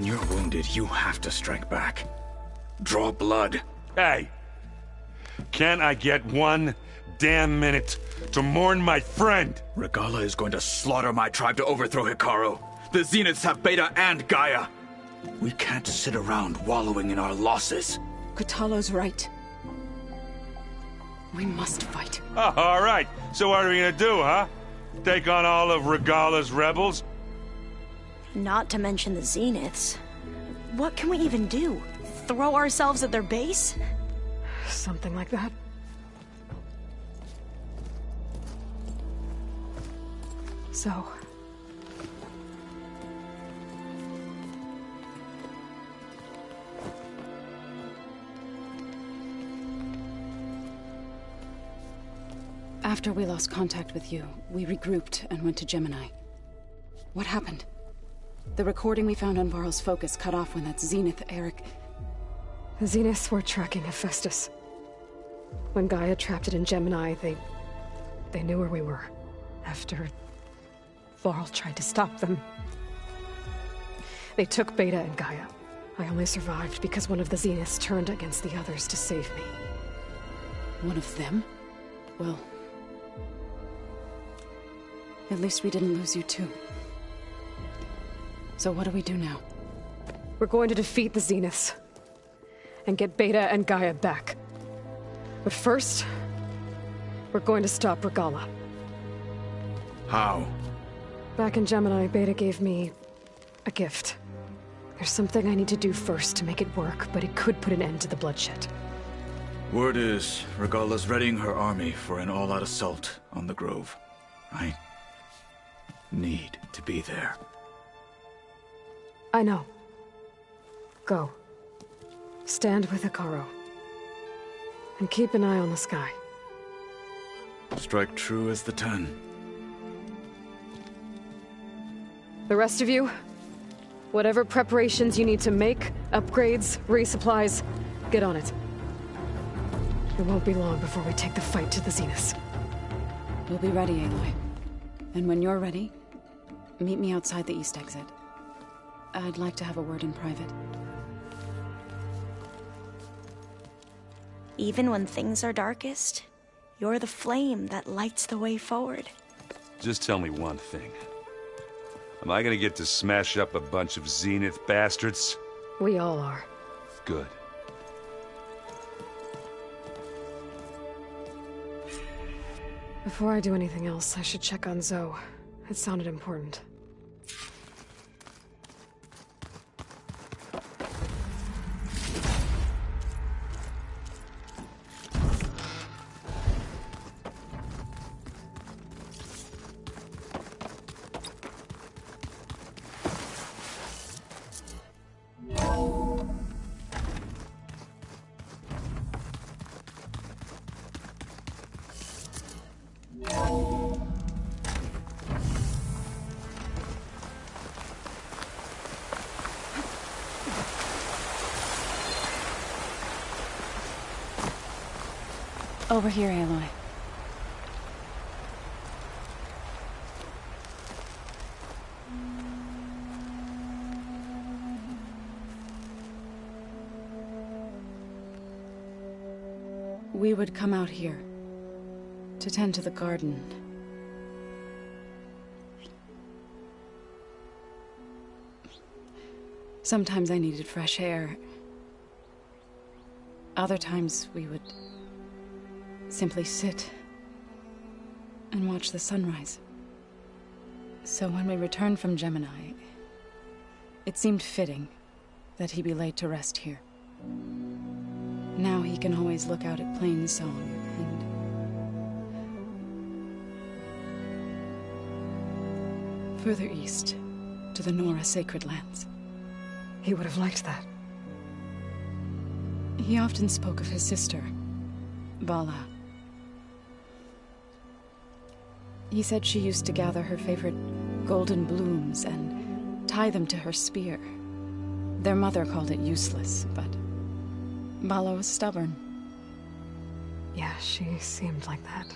When you're wounded, you have to strike back. Draw blood. Hey! Can't I get 1 damn minute to mourn my friend? Regalla is going to slaughter my tribe to overthrow Hikaru. The Zeniths have Beta and Gaia. We can't sit around wallowing in our losses. Kotallo's right. We must fight. Oh, all right. So what are we gonna do, huh? Take on all of Regalla's rebels? Not to mention the Zeniths. What can we even do? Throw ourselves at their base? Something like that. So... After we lost contact with you, we regrouped and went to Gemini. What happened? The recording we found on Varl's focus cut off when that Zenith, Eric... The Zeniths were tracking Hephaestus. When Gaia trapped it in Gemini, they knew where we were. After... Varl tried to stop them. They took Beta and Gaia. I only survived because one of the Zeniths turned against the others to save me. One of them? Well... At least we didn't lose you too. So what do we do now? We're going to defeat the Zeniths. And get Beta and Gaia back. But first... we're going to stop Regalla. How? Back in Gemini, Beta gave me... a gift. There's something I need to do first to make it work, but it could put an end to the bloodshed. Word is, Regalla's readying her army for an all-out assault on the Grove. I need to be there. I know. Go. Stand with Hikaru. And keep an eye on the sky. Strike true as the 10. The rest of you, whatever preparations you need to make, upgrades, resupplies, get on it. It won't be long before we take the fight to the Zeniths. We'll be ready, Aloy. And when you're ready, meet me outside the east exit. I'd like to have a word in private. Even when things are darkest, you're the flame that lights the way forward. Just tell me one thing. Am I gonna get to smash up a bunch of Zenith bastards? We all are. Good. Before I do anything else, I should check on Zoe. It sounded important. Over here, Aloy. We would come out here to tend to the garden. Sometimes I needed fresh air. Other times we would simply sit and watch the sunrise. So when we returned from Gemini, it seemed fitting that he be laid to rest here. Now he can always look out at Plain Song and further east to the Nora Sacred Lands. He would have liked that. He often spoke of his sister, Vala. He said she used to gather her favorite golden blooms and tie them to her spear. Their mother called it useless, but Vala was stubborn. Yeah, she seemed like that.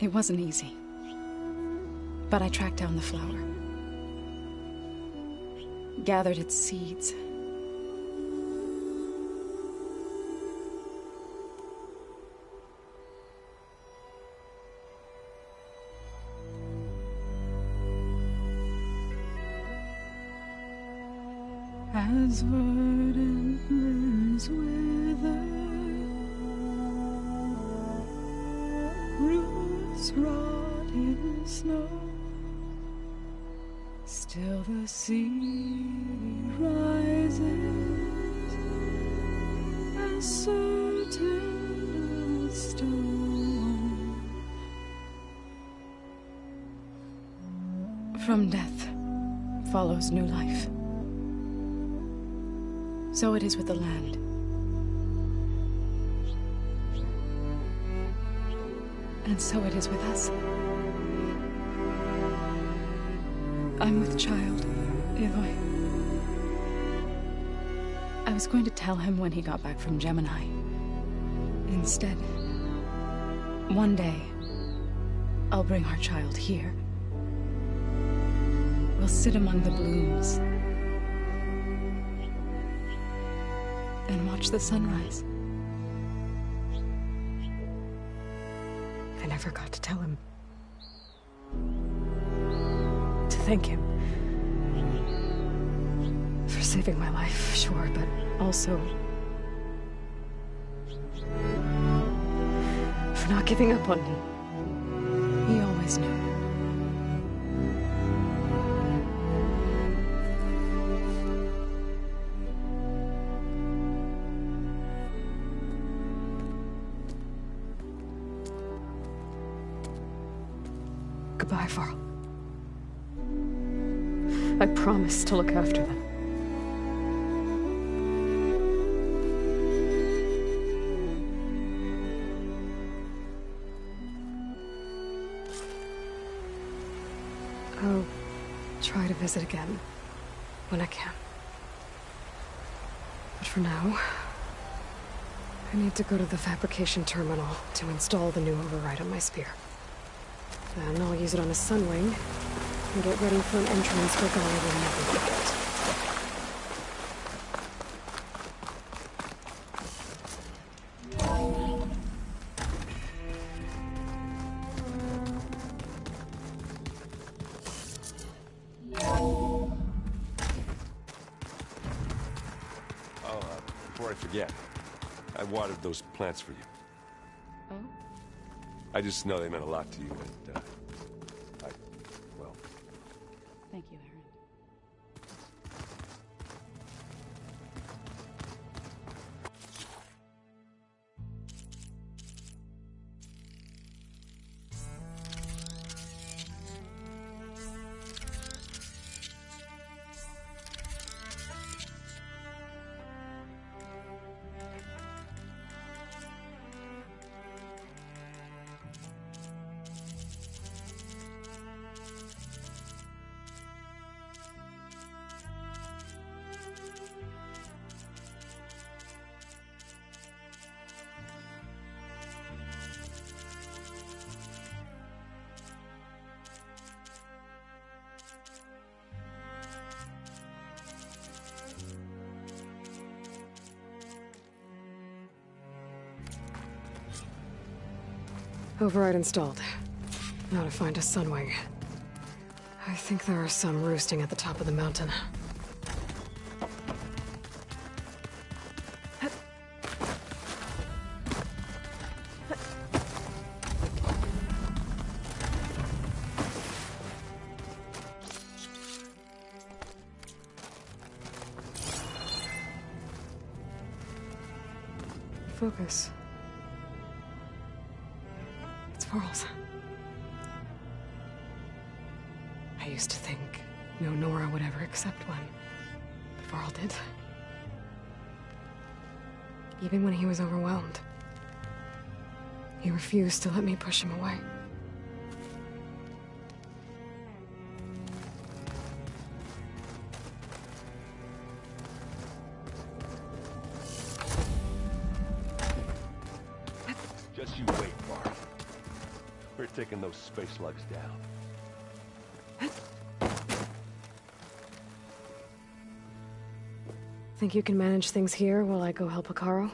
It wasn't easy. But I tracked down the flower. gathered its seeds. As verdant limbs wither, roots rot in snow, still the seed rises, as certain as stone. From death follows new life. So it is with the land. And so it is with us. I'm with child, Aloy. I was going to tell him when he got back from Gemini. Instead, one day, I'll bring our child here. We'll sit among the blooms and watch the sunrise. I never got to tell him. To thank him. For saving my life, sure, but also for not giving up on me. He always knew. Goodbye, Varl. I promise to look after them. I'll try to visit again when I can. But for now, I need to go to the fabrication terminal to install the new override on my spear. Then I'll use it on a Sunwing and get ready for an entrance where Gaia will never forget. Before I forget, I watered those plants for you. Oh? I just know they meant a lot to you, and, Thank you, Aaron. Override installed. Now to find a Sunwing. I think there are some roosting at the top of the mountain. Focus. It's Varl's. I used to think no Nora would ever accept one, but Varl did. Even when he was overwhelmed, he refused to let me push him away. just you wait, Varl. We're taking those space slugs down. Think you can manage things here while I go help Hekarro?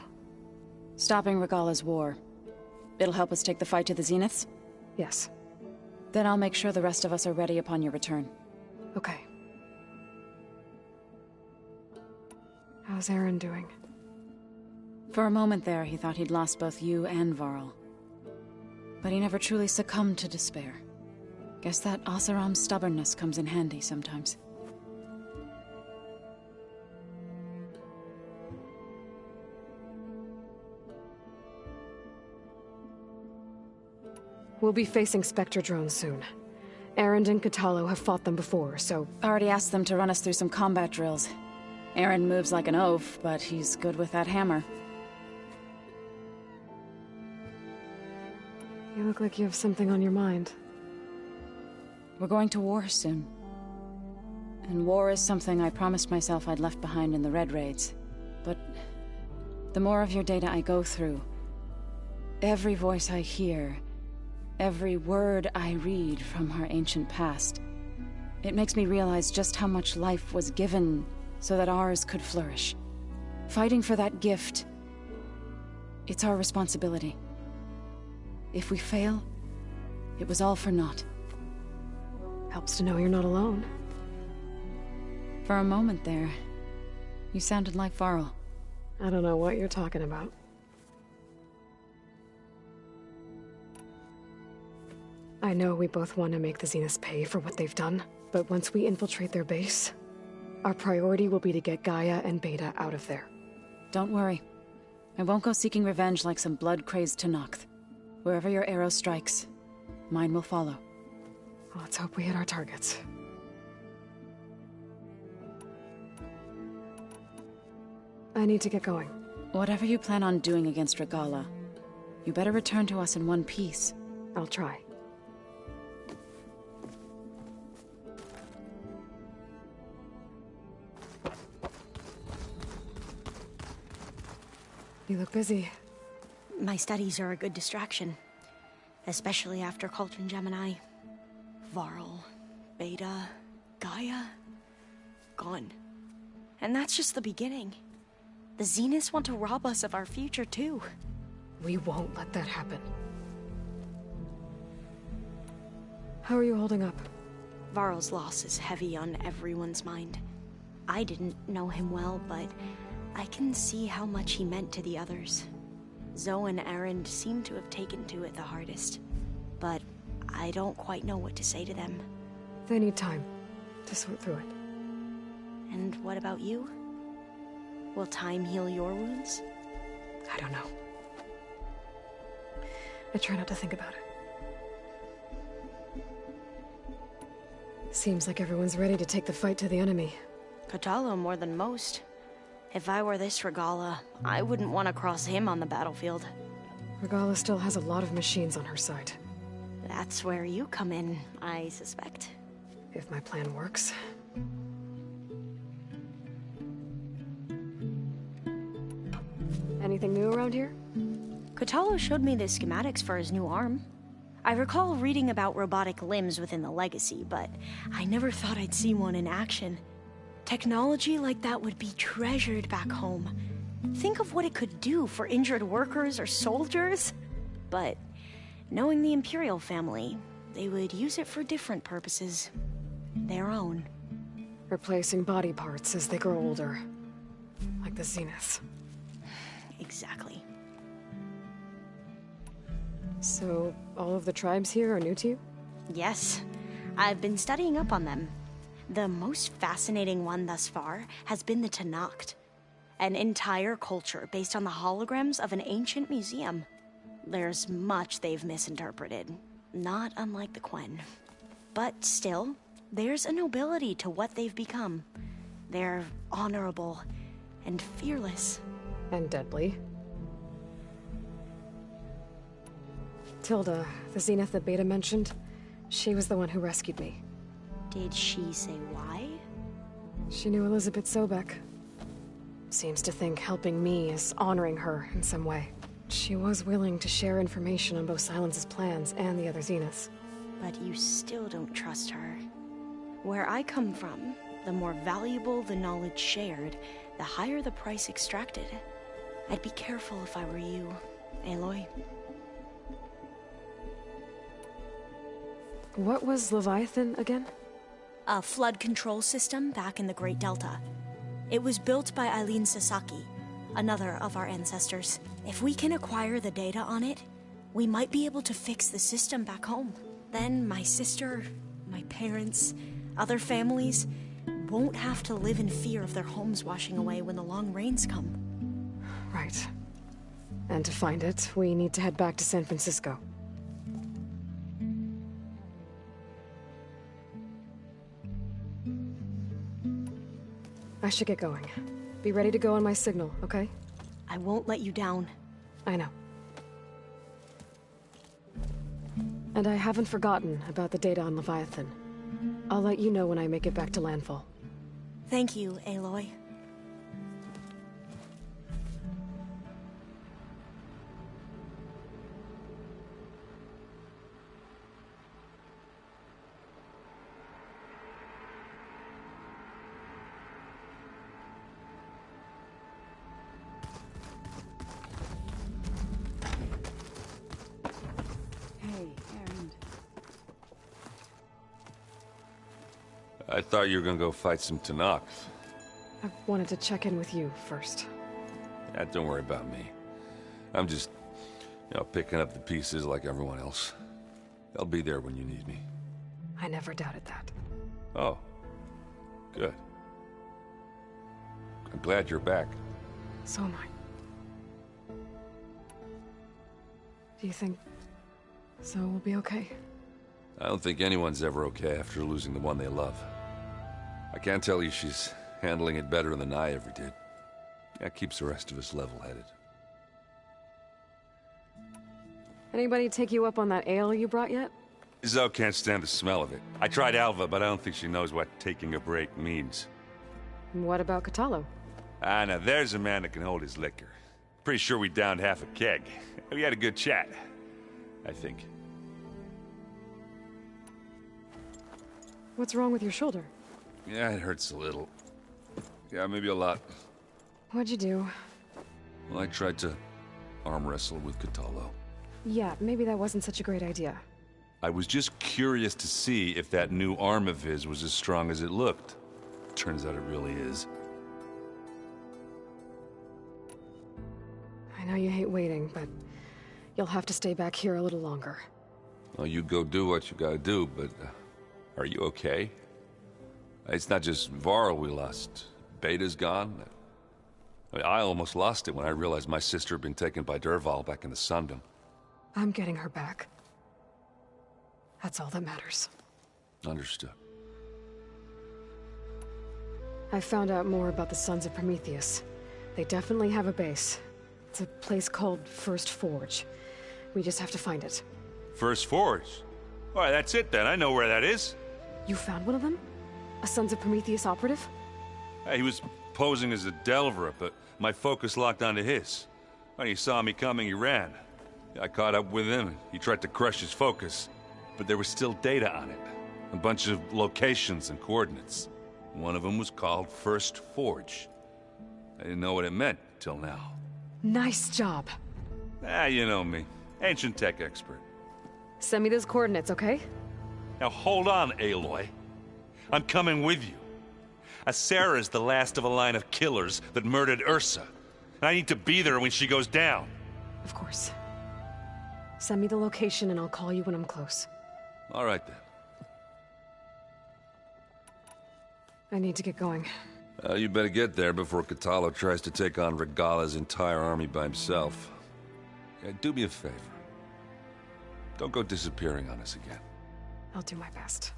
Stopping Regalla's war. It'll help us take the fight to the Zeniths? Yes. Then I'll make sure the rest of us are ready upon your return. Okay. How's Aaron doing? For a moment there, he thought he'd lost both you and Varl. But he never truly succumbed to despair. Guess that Oseram's stubbornness comes in handy sometimes. We'll be facing Spectre drones soon. Erend and Kotallo have fought them before, so... Already asked them to run us through some combat drills. Erend moves like an oaf, but he's good with that hammer. You look like you have something on your mind. We're going to war soon. And war is something I promised myself I'd left behind in the Red Raids. But the more of your data I go through, every voice I hear, every word I read from our ancient past, it makes me realize just how much life was given so that ours could flourish. Fighting for that gift, it's our responsibility. If we fail, it was all for naught. Helps to know you're not alone. For a moment there, you sounded like Varl. I don't know what you're talking about. I know we both want to make the Zeniths pay for what they've done, but once we infiltrate their base, our priority will be to get Gaia and Beta out of there. Don't worry. I won't go seeking revenge like some blood-crazed Tenakth. Wherever your arrow strikes, mine will follow. Let's hope we hit our targets. I need to get going. Whatever you plan on doing against Regalla, you better return to us in one piece. I'll try. You look busy. My studies are a good distraction. Especially after Cauldron Gemini. Varl, Beta, Gaia, gone. And that's just the beginning. The Zeniths want to rob us of our future, too. We won't let that happen. How are you holding up? Varl's loss is heavy on everyone's mind. I didn't know him well, but I can see how much he meant to the others. Zoe and Erend seem to have taken to it the hardest, but I don't quite know what to say to them. They need time to sort through it. And what about you? Will time heal your wounds? I don't know. I try not to think about it. Seems like everyone's ready to take the fight to the enemy. Kotallo more than most. If I were this Regalla, I wouldn't want to cross him on the battlefield. Regalla still has a lot of machines on her side. That's where you come in, I suspect. If my plan works. Anything new around here? Kotallo showed me the schematics for his new arm. I recall reading about robotic limbs within the Legacy, but I never thought I'd see one in action. Technology like that would be treasured back home. Think of what it could do for injured workers or soldiers. But knowing the Imperial family, they would use it for different purposes. Their own. Replacing body parts as they grow older. Like the Zeniths. Exactly. So, all of the tribes here are new to you? Yes. I've been studying up on them. The most fascinating one thus far has been the Tenakth. An entire culture based on the holograms of an ancient museum. There's much they've misinterpreted, not unlike the Quen. But still, there's a nobility to what they've become. They're honorable and fearless. And deadly. Tilda, the Zenith that Beta mentioned, she was the one who rescued me. Did she say why? She knew Elizabeth Sobek. Seems to think helping me is honoring her in some way. She was willing to share information on both Silence's plans and the other Zeniths. But you still don't trust her. Where I come from, the more valuable the knowledge shared, the higher the price extracted. I'd be careful if I were you, Aloy. What was Leviathan again? A flood control system back in the Great Delta. It was built by Eileen Sasaki, another of our ancestors. If we can acquire the data on it, we might be able to fix the system back home. Then my sister, my parents, other families won't have to live in fear of their homes washing away when the long rains come. Right. And to find it, we need to head back to San Francisco. I should get going. Be ready to go on my signal, okay? I won't let you down. I know. And I haven't forgotten about the data on Leviathan. I'll let you know when I make it back to landfall. Thank you, Aloy. I thought you were gonna go fight some Tenakth. I wanted to check in with you first. Yeah, don't worry about me. I'm just, picking up the pieces like everyone else. I'll be there when you need me. I never doubted that. Oh. Good. I'm glad you're back. So am I. Do you think Zoe will be okay? I don't think anyone's ever okay after losing the one they love. I can't tell you she's handling it better than I ever did. That keeps the rest of us level-headed. Anybody take you up on that ale you brought yet? Zoe can't stand the smell of it. I tried Alva, but I don't think she knows what taking a break means. What about Kotallo? Ah, now there's a man that can hold his liquor. Pretty sure we downed half a keg. We had a good chat, I think. What's wrong with your shoulder? Yeah, it hurts a little. Yeah, maybe a lot. What'd you do? Well, I tried to arm wrestle with Kotallo. Yeah, maybe that wasn't such a great idea. I was just curious to see if that new arm of his was as strong as it looked. Turns out it really is. I know you hate waiting, but you'll have to stay back here a little longer. Well, you go do what you gotta do, but are you okay? It's not just Varl we lost. Beta's gone. I almost lost it when I realized my sister had been taken by Dervahl back in the Sundom. I'm getting her back. That's all that matters. Understood. I found out more about the Sons of Prometheus. They definitely have a base. It's a place called First Forge. We just have to find it. First Forge? All right, that's it then. I know where that is. You found one of them? A Sons of Prometheus operative? He was posing as a Delver, but my focus locked onto his. When he saw me coming, he ran. I caught up with him, and he tried to crush his focus. But there was still data on it. A bunch of locations and coordinates. One of them was called First Forge. I didn't know what it meant till now. Nice job. You know me. Ancient tech expert. Send me those coordinates, okay? Now hold on, Aloy. I'm coming with you. Asera's the last of a line of killers that murdered Ursa. And I need to be there when she goes down. Of course. Send me the location and I'll call you when I'm close. All right, then. I need to get going. You better get there before Kotallo tries to take on Regala's entire army by himself. Do me a favor. Don't go disappearing on us again. I'll do my best.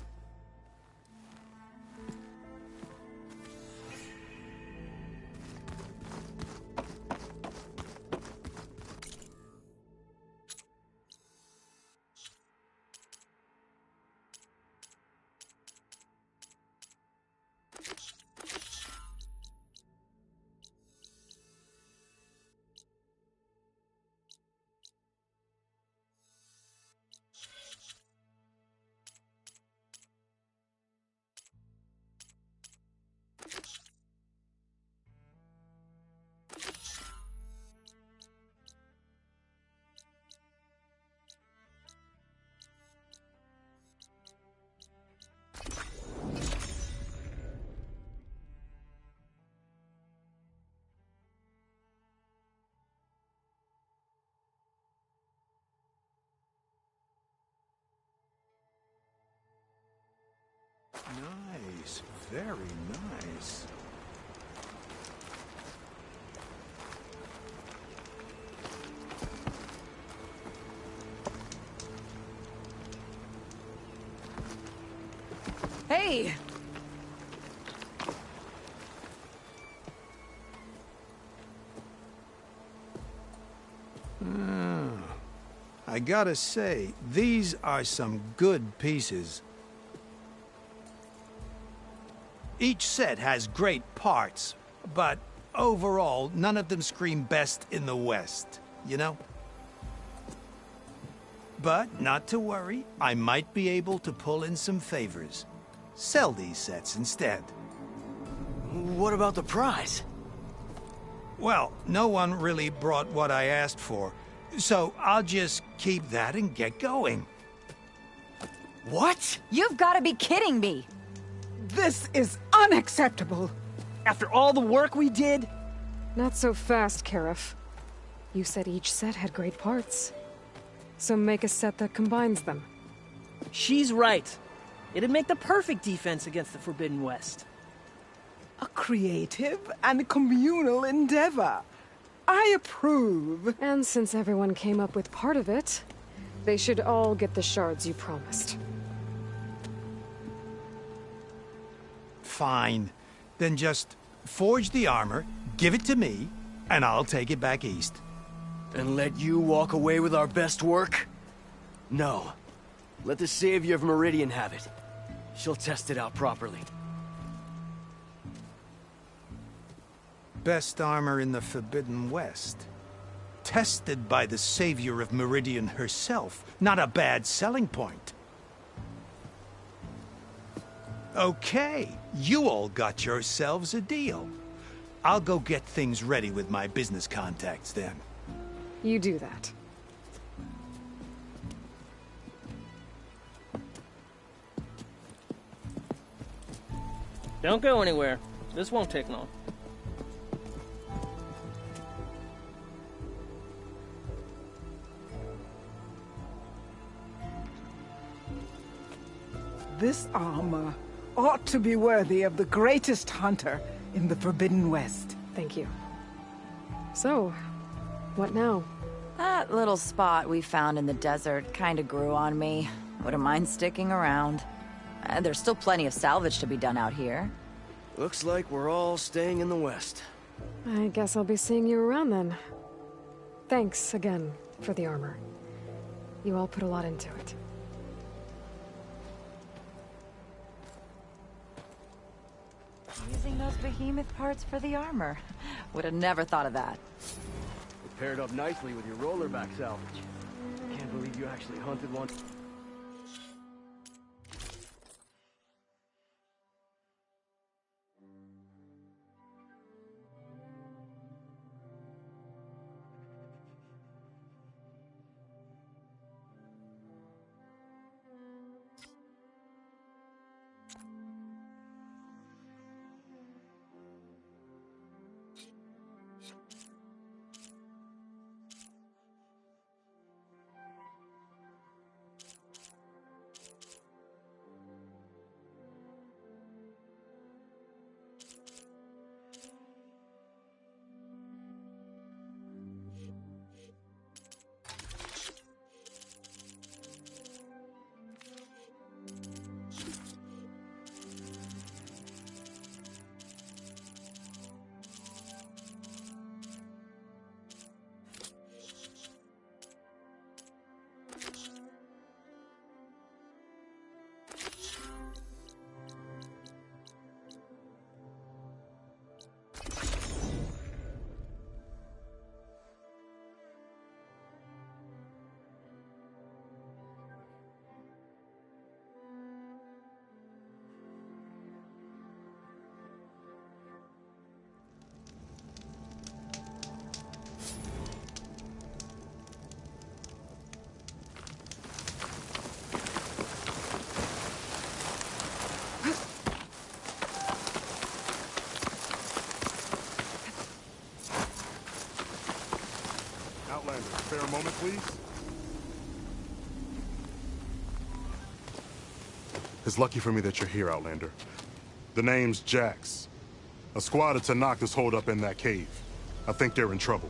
Nice. Very nice. Hey! I gotta say, these are some good pieces. Each set has great parts, but overall, none of them scream best in the West, you know? But not to worry, I might be able to pull in some favors. Sell these sets instead. What about the prize? Well, no one really brought what I asked for, so I'll just keep that and get going. What? You've got to be kidding me! This is unacceptable! After all the work we did? Not so fast, Karif. You said each set had great parts. So make a set that combines them. She's right. It'd make the perfect defense against the Forbidden West. A creative and communal endeavor. I approve. And since everyone came up with part of it, they should all get the shards you promised. Fine. Then just forge the armor, give it to me, and I'll take it back east. And let you walk away with our best work? No. Let the Savior of Meridian have it. She'll test it out properly. Best armor in the Forbidden West. Tested by the Savior of Meridian herself. Not a bad selling point. Okay, you all got yourselves a deal. I'll go get things ready with my business contacts then. You do that. Don't go anywhere. This won't take long. This armor ought to be worthy of the greatest hunter in the Forbidden West. Thank you. So, what now? That little spot we found in the desert kinda grew on me. Wouldn't mind sticking around. There's still plenty of salvage to be done out here. Looks like we're all staying in the West. I guess I'll be seeing you around then. Thanks again for the armor. You all put a lot into it. Using those behemoth parts for the armor. Would have never thought of that. It paired up nicely with your rollerback salvage. Can't believe you actually hunted one. Spare a moment, please. It's lucky for me that you're here, Outlander. The name's Jax. A squad of Tenakth is holed up in that cave. I think they're in trouble.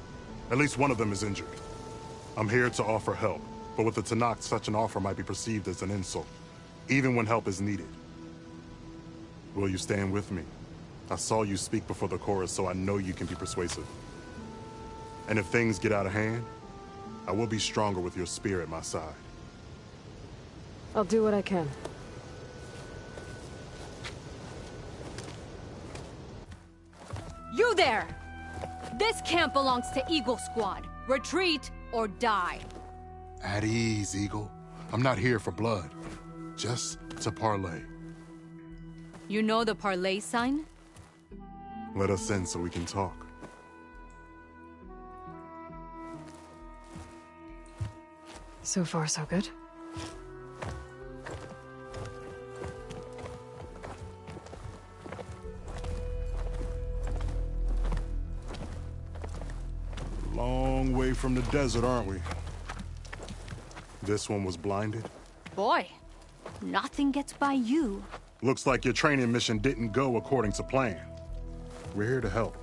At least one of them is injured. I'm here to offer help, but with the Tenakth, such an offer might be perceived as an insult, even when help is needed. Will you stand with me? I saw you speak before the chorus, so I know you can be persuasive. And if things get out of hand, I will be stronger with your spear at my side. I'll do what I can. You there! This camp belongs to Eagle Squad. Retreat or die. At ease, Eagle. I'm not here for blood. Just to parlay. You know the parlay sign? Let us in so we can talk. So far, so good. Long way from the desert, aren't we? This one was blinded? Boy, nothing gets by you. Looks like your training mission didn't go according to plan. We're here to help,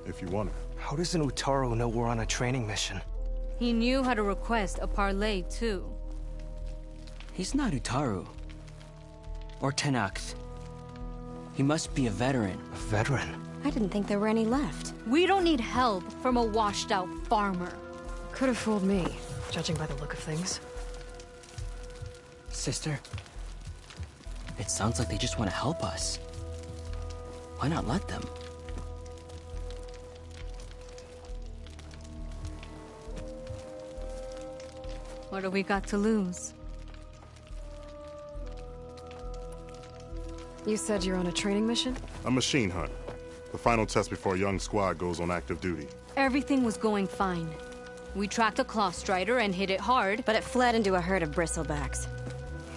if you want it. How does an Utaru know we're on a training mission? He knew how to request a parlay, too. He's not Utaru. Or Tenakth. He must be a veteran. A veteran? I didn't think there were any left. We don't need help from a washed-out farmer. Could have fooled me, judging by the look of things. Sister, it sounds like they just want to help us. Why not let them? What do we got to lose? You said you're on a training mission? A machine hunt. The final test before a young squad goes on active duty. Everything was going fine. We tracked a Claw Strider and hit it hard. But it fled into a herd of bristlebacks.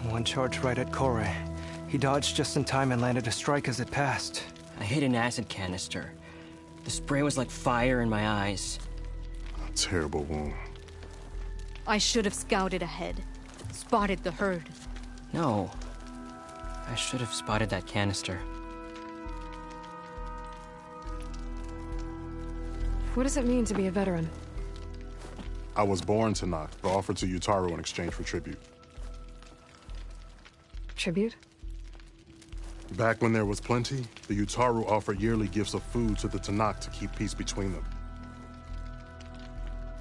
One charge right at Kore. He dodged just in time and landed a strike as it passed. I hit an acid canister. The spray was like fire in my eyes. A terrible wound. I should have scouted ahead. Spotted the herd. No. I should have spotted that canister. What does it mean to be a veteran? I was born Tenakth, but offered to Utaru in exchange for tribute. Tribute? Back when there was plenty, the Utaru offered yearly gifts of food to the Tenakth to keep peace between them.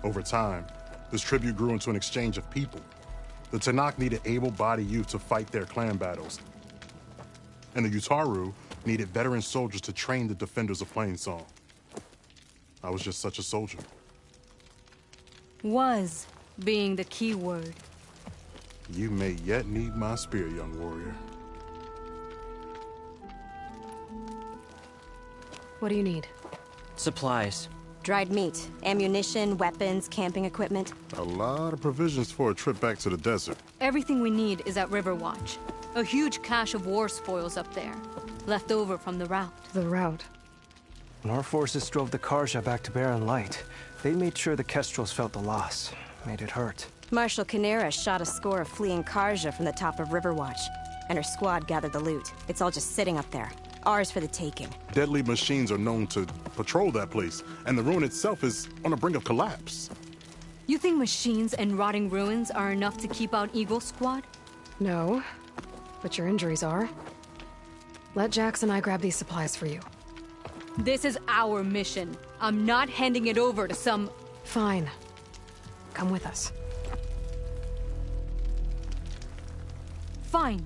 Over time, this tribute grew into an exchange of people. The Tenakth needed able-bodied youth to fight their clan battles. And the Utaru needed veteran soldiers to train the defenders of Plainsong. I was just such a soldier. Was being the key word. You may yet need my spear, young warrior. What do you need? Supplies. Dried meat, ammunition, weapons, camping equipment. A lot of provisions for a trip back to the desert. Everything we need is at Riverwatch. A huge cache of war spoils up there. Left over from the rout. The rout? When our forces drove the Karja back to Barren Light, they made sure the Kestrels felt the loss. Made it hurt. Marshal Canera shot a score of fleeing Karja from the top of Riverwatch, and her squad gathered the loot. It's all just sitting up there. Ours for the taking. Deadly machines are known to patrol that place, and the ruin itself is on the brink of collapse. You think machines and rotting ruins are enough to keep out Eagle Squad? No, but your injuries are. Let Jax and I grab these supplies for you. This is our mission. I'm not handing it over to some... Fine. Come with us. Fine.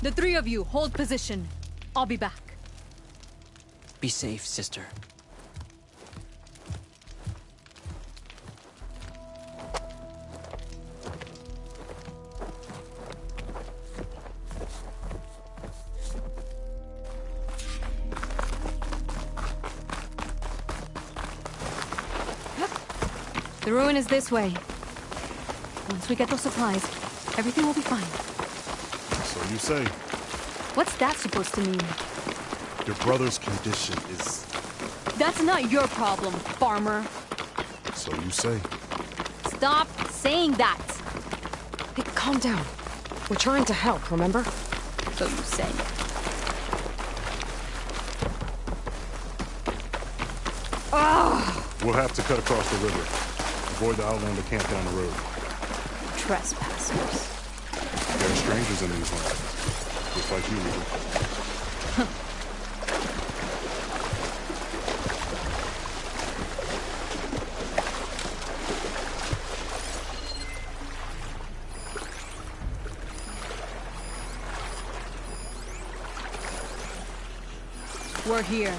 The three of you hold position. I'll be back. Be safe, sister. The ruin is this way. Once we get those supplies, everything will be fine. So you say. What's that supposed to mean? Your brother's condition is... That's not your problem, farmer. So you say. Stop saying that. Hey, calm down. We're trying to help, remember? So you say. We'll have to cut across the river. Avoid the Outlander camp down the road. Trespassers. There are strangers in these lands. Just like you, Edie. We're here.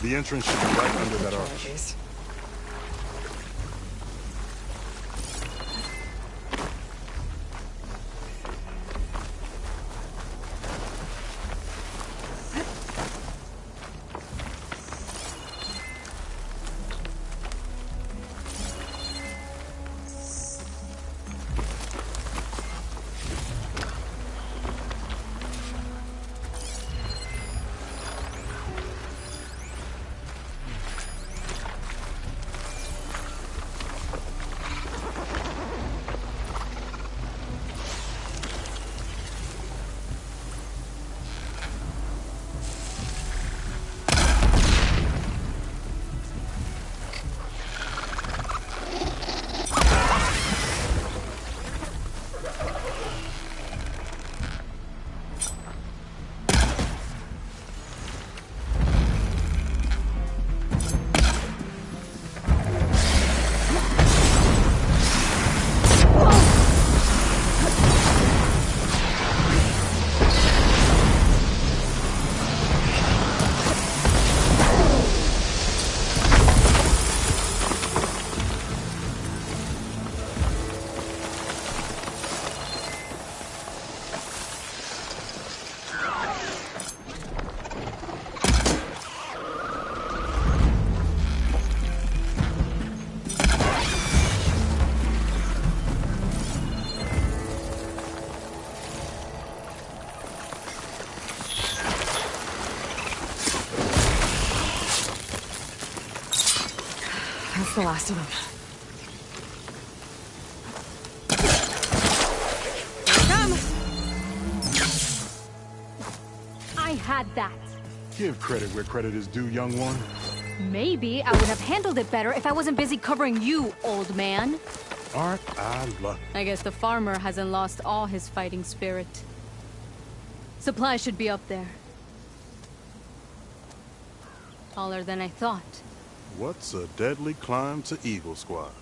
The entrance should be right under that arch. That's the last of them. I had that. Give credit where credit is due, young one. Maybe I would have handled it better if I wasn't busy covering you, old man. Aren't I lucky? I guess the farmer hasn't lost all his fighting spirit. Supplies should be up there. Taller than I thought. What's a deadly climb to Eagle Squad?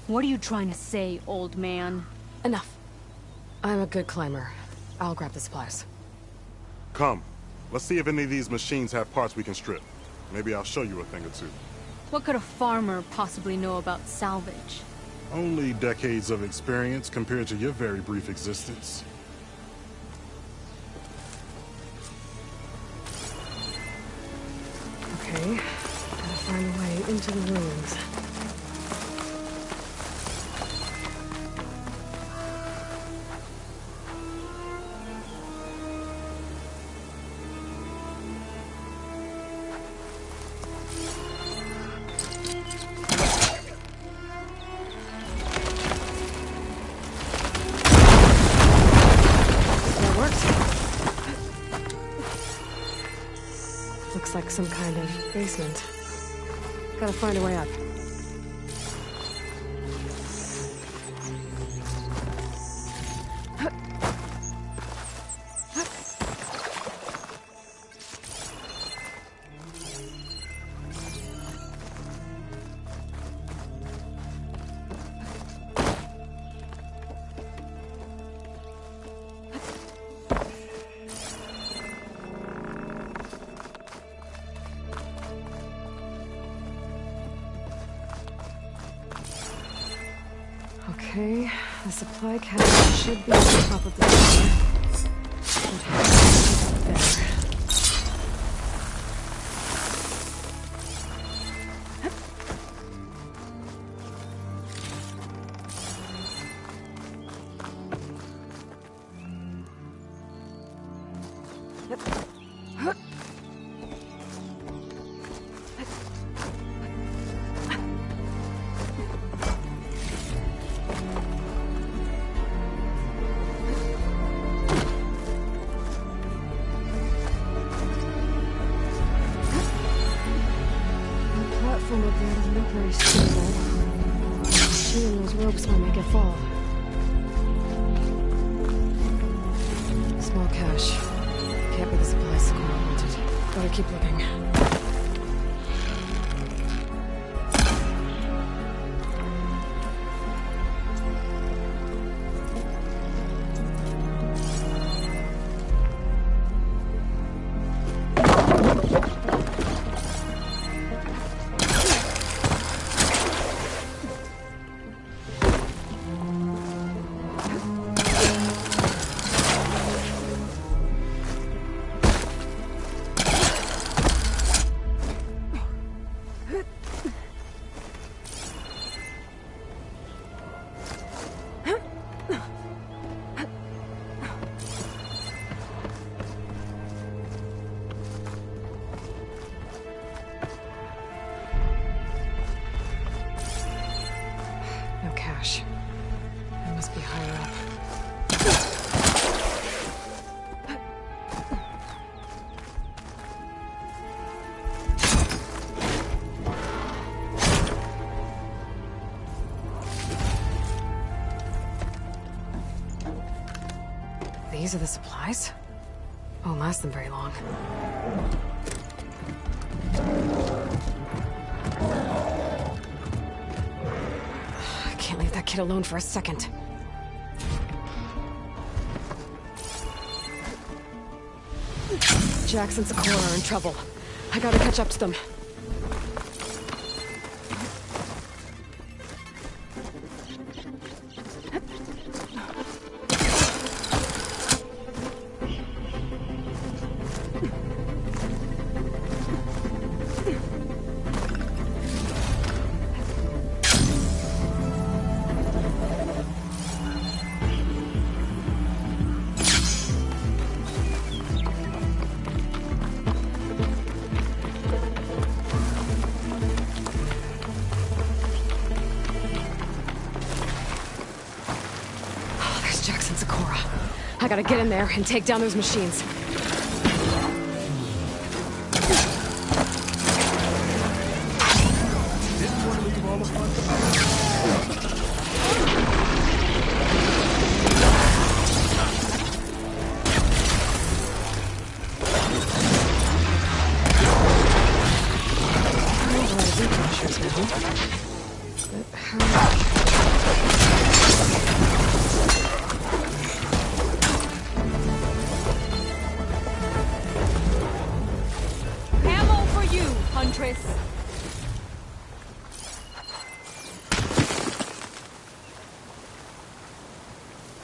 What are you trying to say, old man? Enough. I'm a good climber. I'll grab the supplies. Come. Let's see if any of these machines have parts we can strip. Maybe I'll show you a thing or two. What could a farmer possibly know about salvage? Only decades of experience compared to your very brief existence. Okay. Gotta find a way into the ruins. Looks like some kind of basement. Gotta find a way up. Okay, the supply cabinet should be at the top of the floor. Should have there. careful, my dear. The loot very stable. She and those ropes might make it fall. Small cache. Can't be the supplies Socorro wanted. Gotta keep looking. It must be higher up. These are the supplies? Won't last them very long. Can't leave that kid alone for a second. Jax and Socorro are in trouble. I gotta catch up to them. I gotta get in there and take down those machines.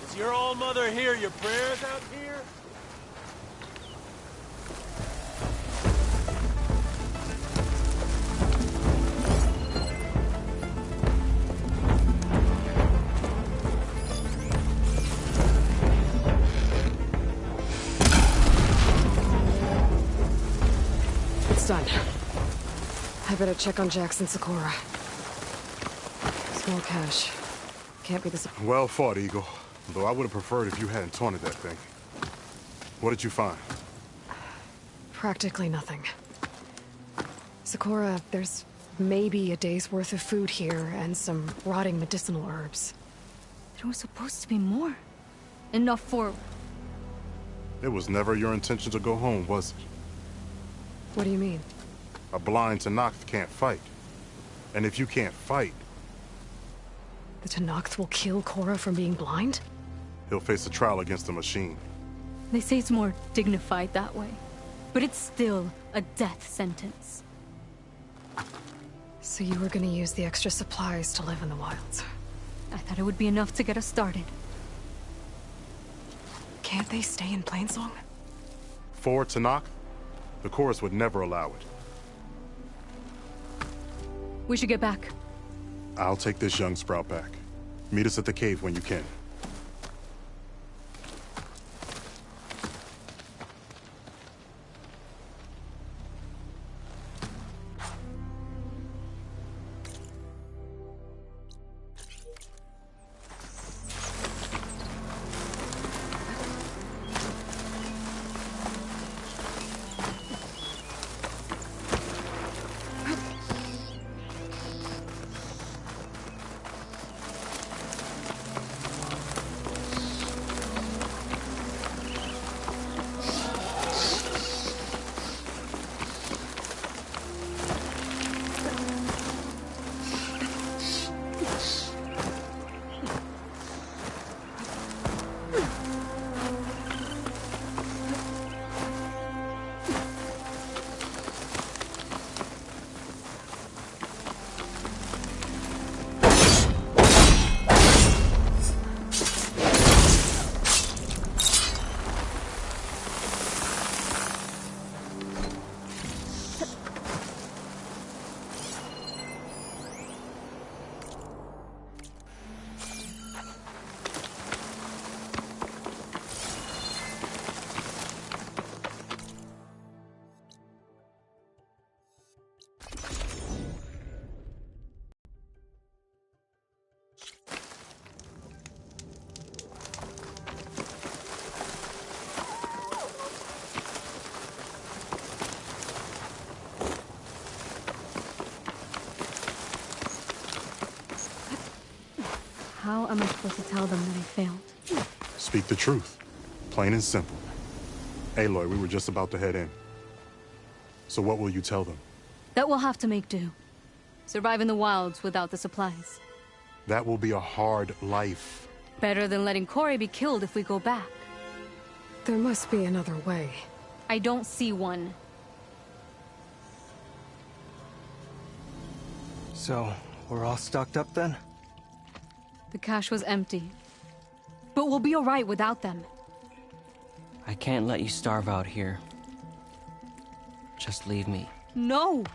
Is your old mother hear your prayers out here? It's done. I better check on Jax and Socorro. Small cache. Can't be this. Well fought, Eagle. Though I would have preferred if you hadn't taunted that thing. What did you find? Practically nothing. Socorro, there's maybe a day's worth of food here and some rotting medicinal herbs. There was supposed to be more. Enough for... It was never your intention to go home, was it? What do you mean? A blind Tenakth can't fight. And if you can't fight... The Tenakth will kill Korra from being blind? He'll face a trial against the machine. They say it's more dignified that way. But it's still a death sentence. So you were gonna use the extra supplies to live in the wilds? I thought it would be enough to get us started. Can't they stay in Plainsong? For Tenakth, the Chorus would never allow it. We should get back. I'll take this young sprout back. Meet us at the cave when you can. How am I supposed to tell them that I failed? Speak the truth. Plain and simple. Aloy, we were just about to head in. So what will you tell them? That we'll have to make do. Survive in the wilds without the supplies. That will be a hard life. Better than letting Corey be killed if we go back. There must be another way. I don't see one. So, we're all stocked up then? The cache was empty. But we'll be alright without them. I can't let you starve out here. Just leave me. No!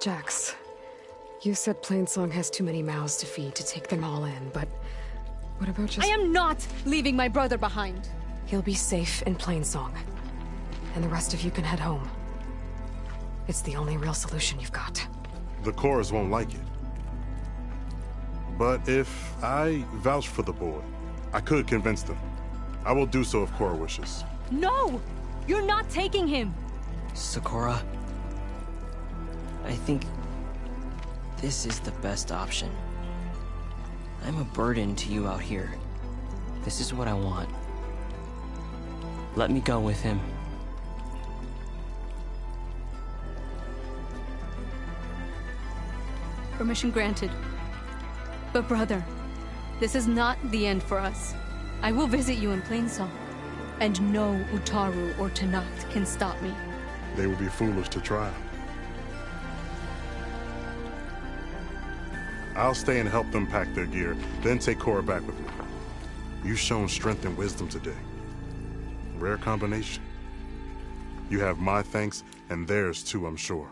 Jax, you said Plainsong has too many mouths to feed to take them all in, but what about just— I am not leaving my brother behind! He'll be safe in Plainsong, and the rest of you can head home. It's the only real solution you've got. The Chorus won't like it. But if I vouch for the boy, I could convince them. I will do so if Cora wishes. No! You're not taking him! Sakura, I think this is the best option. I'm a burden to you out here. This is what I want. Let me go with him. Permission granted. But brother, this is not the end for us. I will visit you in Plainsong. And no Utaru or Tenakth can stop me. They would be foolish to try. I'll stay and help them pack their gear, then take Cora back with me. You've shown strength and wisdom today. Rare combination. You have my thanks, and theirs too, I'm sure.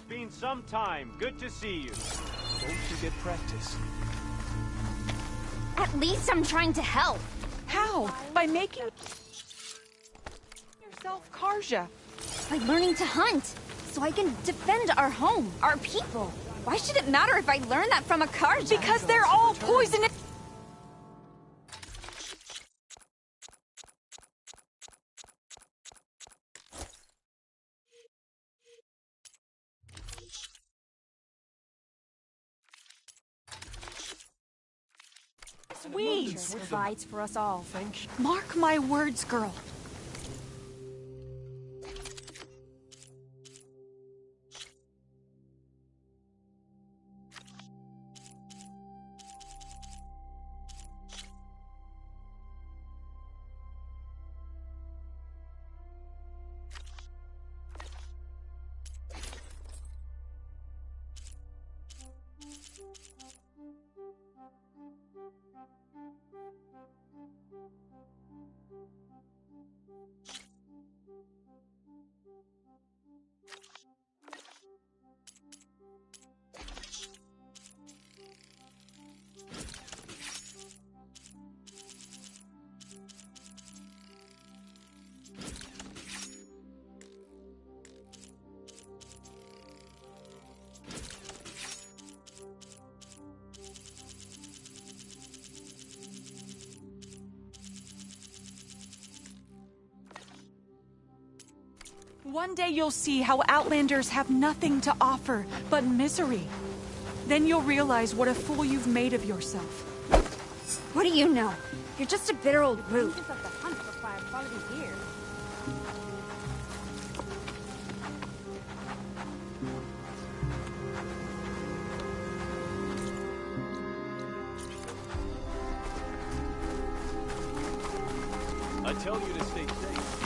Been some time. Good to see you. Don't forget practice. At least I'm trying to help. How? By making yourself Karja. By learning to hunt, so I can defend our home, our people. Why should it matter if I learn that from a Karja? Because they're all poisonous. Sweet! Provides for us all. Thank you. Mark my words, girl. One day you'll see how Outlanders have nothing to offer but misery. Then you'll realize what a fool you've made of yourself. What do you know? You're just a bitter old brute. Of the hunt require quality gear. I tell you to stay safe.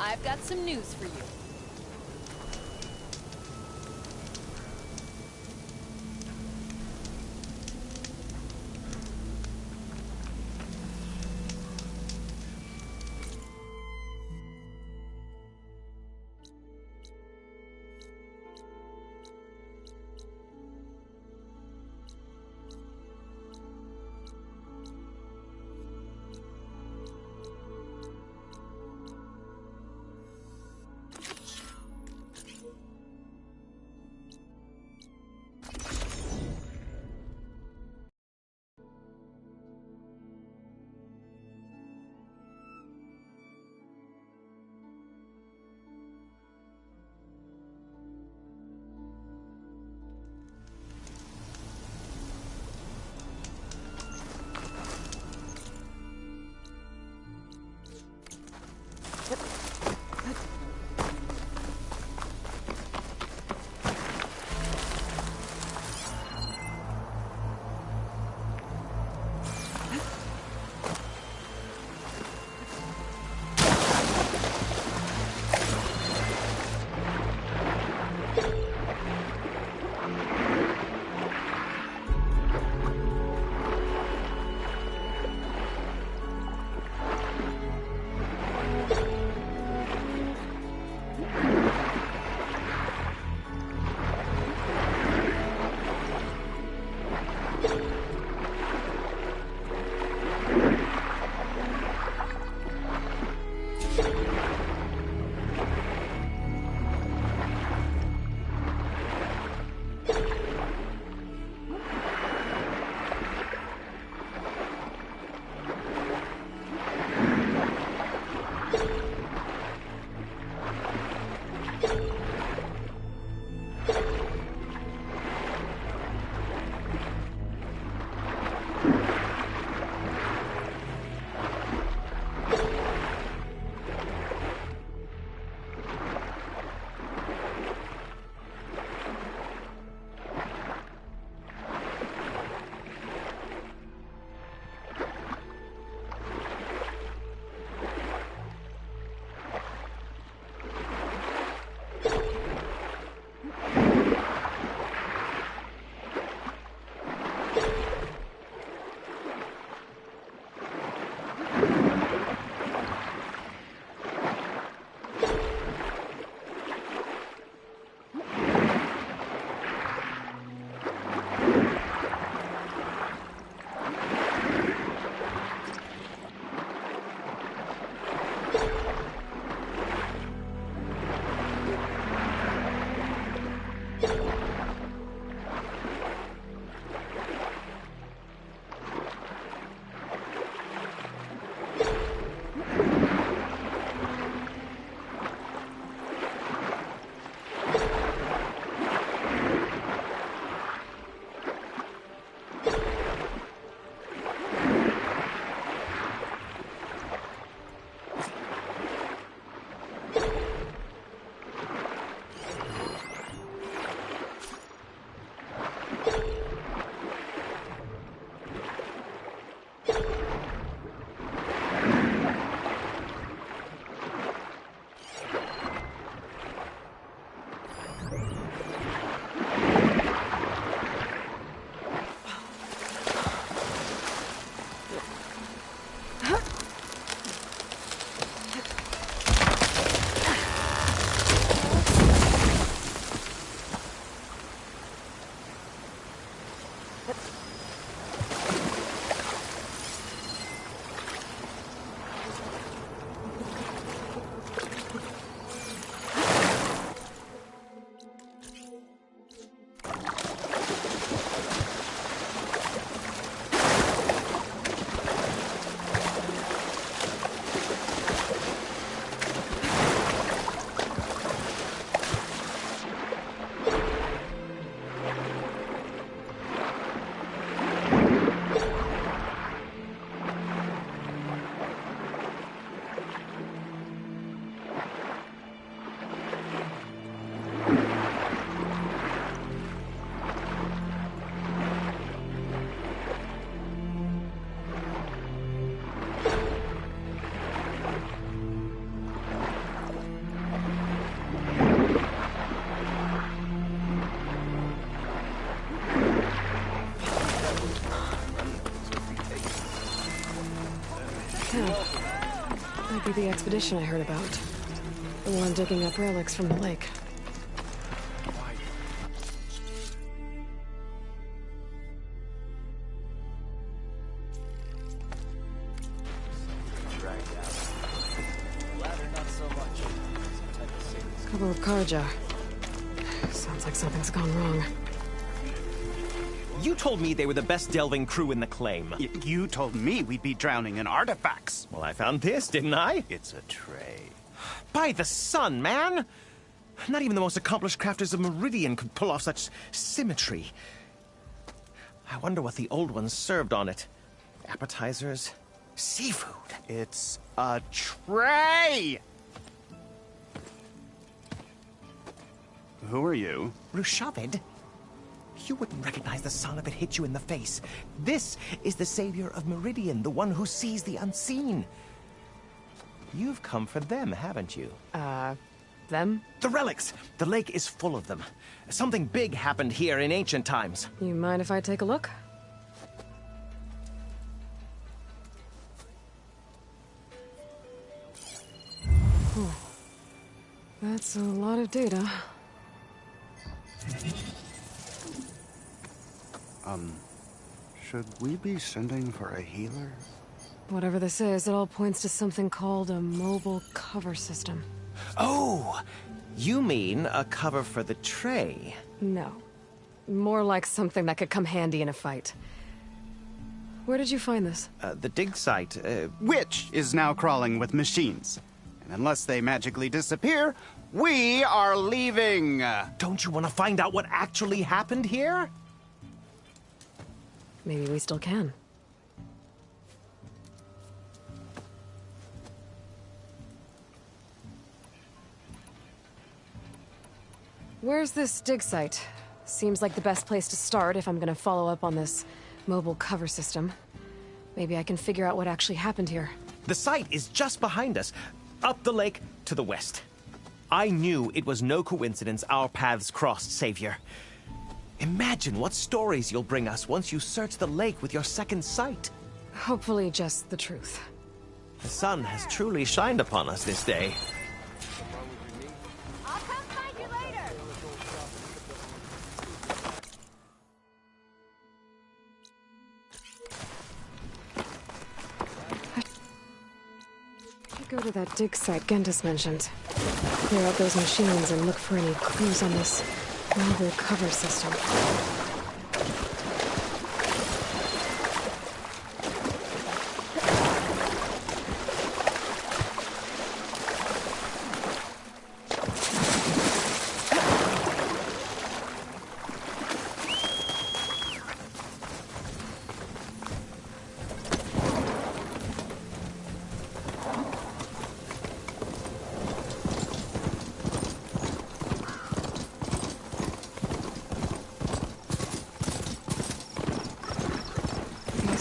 I've got some news for you. Might be the expedition I heard about. The one digging up relics from the lake. Cover of Karja. Sounds like something's gone wrong. You told me they were the best delving crew in the claim. You told me we'd be drowning in artifacts. Well, I found this, didn't I? It's a tray. By the sun, man! Not even the most accomplished crafters of Meridian could pull off such symmetry. I wonder what the old ones served on it. Appetizers? Seafood? It's a tray! Who are you? Rushavid? You wouldn't recognize the son if it hit you in the face. This is the savior of Meridian, the one who sees the unseen. You've come for them, haven't you? Them? The relics! The lake is full of them. Something big happened here in ancient times. You mind if I take a look? Whew. That's a lot of data. Should we be sending for a healer? Whatever this is, it all points to something called a mobile cover system. Oh! You mean a cover for the tray? No. More like something that could come handy in a fight. Where did you find this? The dig site, Which is now crawling with machines. And unless they magically disappear, we are leaving! Don't you want to find out what actually happened here? Maybe we still can. Where's this dig site? Seems like the best place to start if I'm gonna follow up on this mobile cover system. Maybe I can figure out what actually happened here. The site is just behind us, up the lake to the west. I knew it was no coincidence our paths crossed, Savior. Imagine what stories you'll bring us once you search the lake with your second sight. Hopefully just the truth. The sun has truly shined upon us this day. I'll come find you later. I go to that dig site Gentis mentioned. Clear out those machines and look for any clues on this mobile cover system.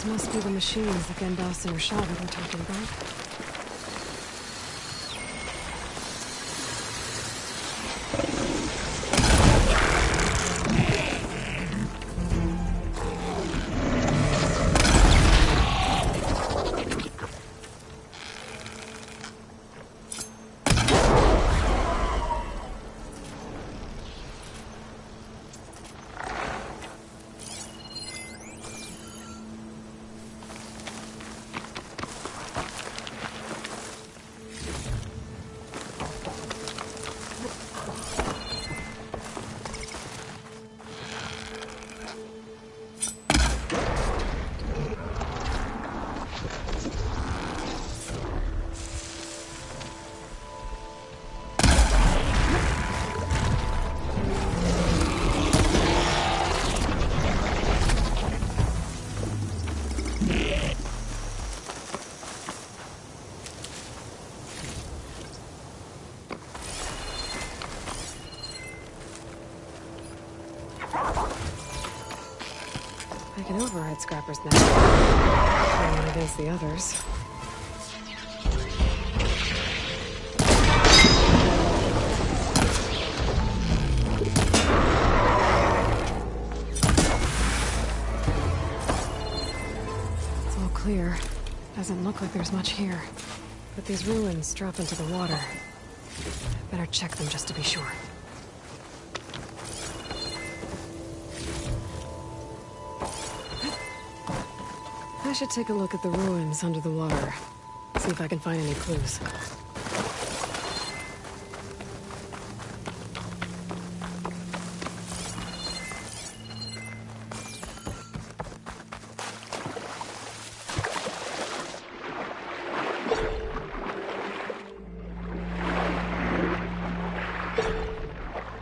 Must be the machines that Gendas and Rushavid were talking about. like an override scrapper's nest. No one against the others. It's all clear. Doesn't look like there's much here. But these ruins drop into the water. Better check them just to be sure. I should take a look at the ruins under the water. See if I can find any clues.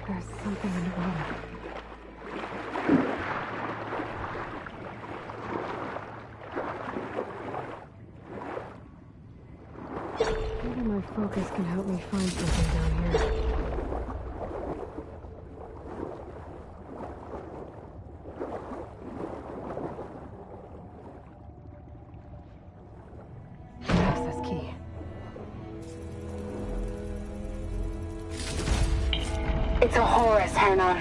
There's something underwater. Maybe my focus can help me find something down here. Access key. It's a Horus, Hernon.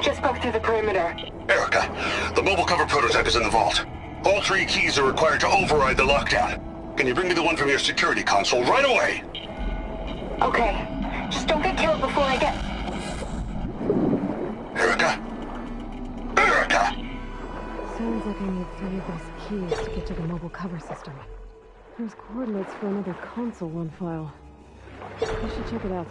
Just broke through the perimeter. Erica, the mobile cover prototype is in the vault. All 3 keys are required to override the lockdown. Can you bring me the one from your security console right away? Okay. Just don't get killed before I get... Erica? Erica! Sounds like I need 3 of those keys to get to the mobile cover system. There's coordinates for another console on file. I should check it out.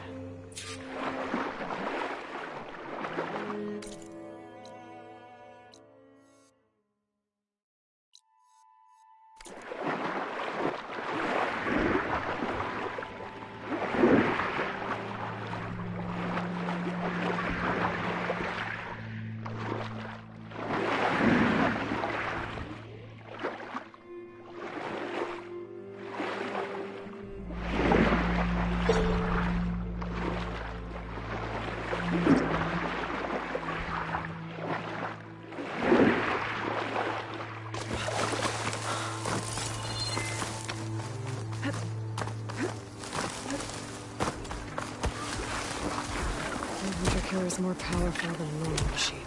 Killer is more powerful than a normal machine.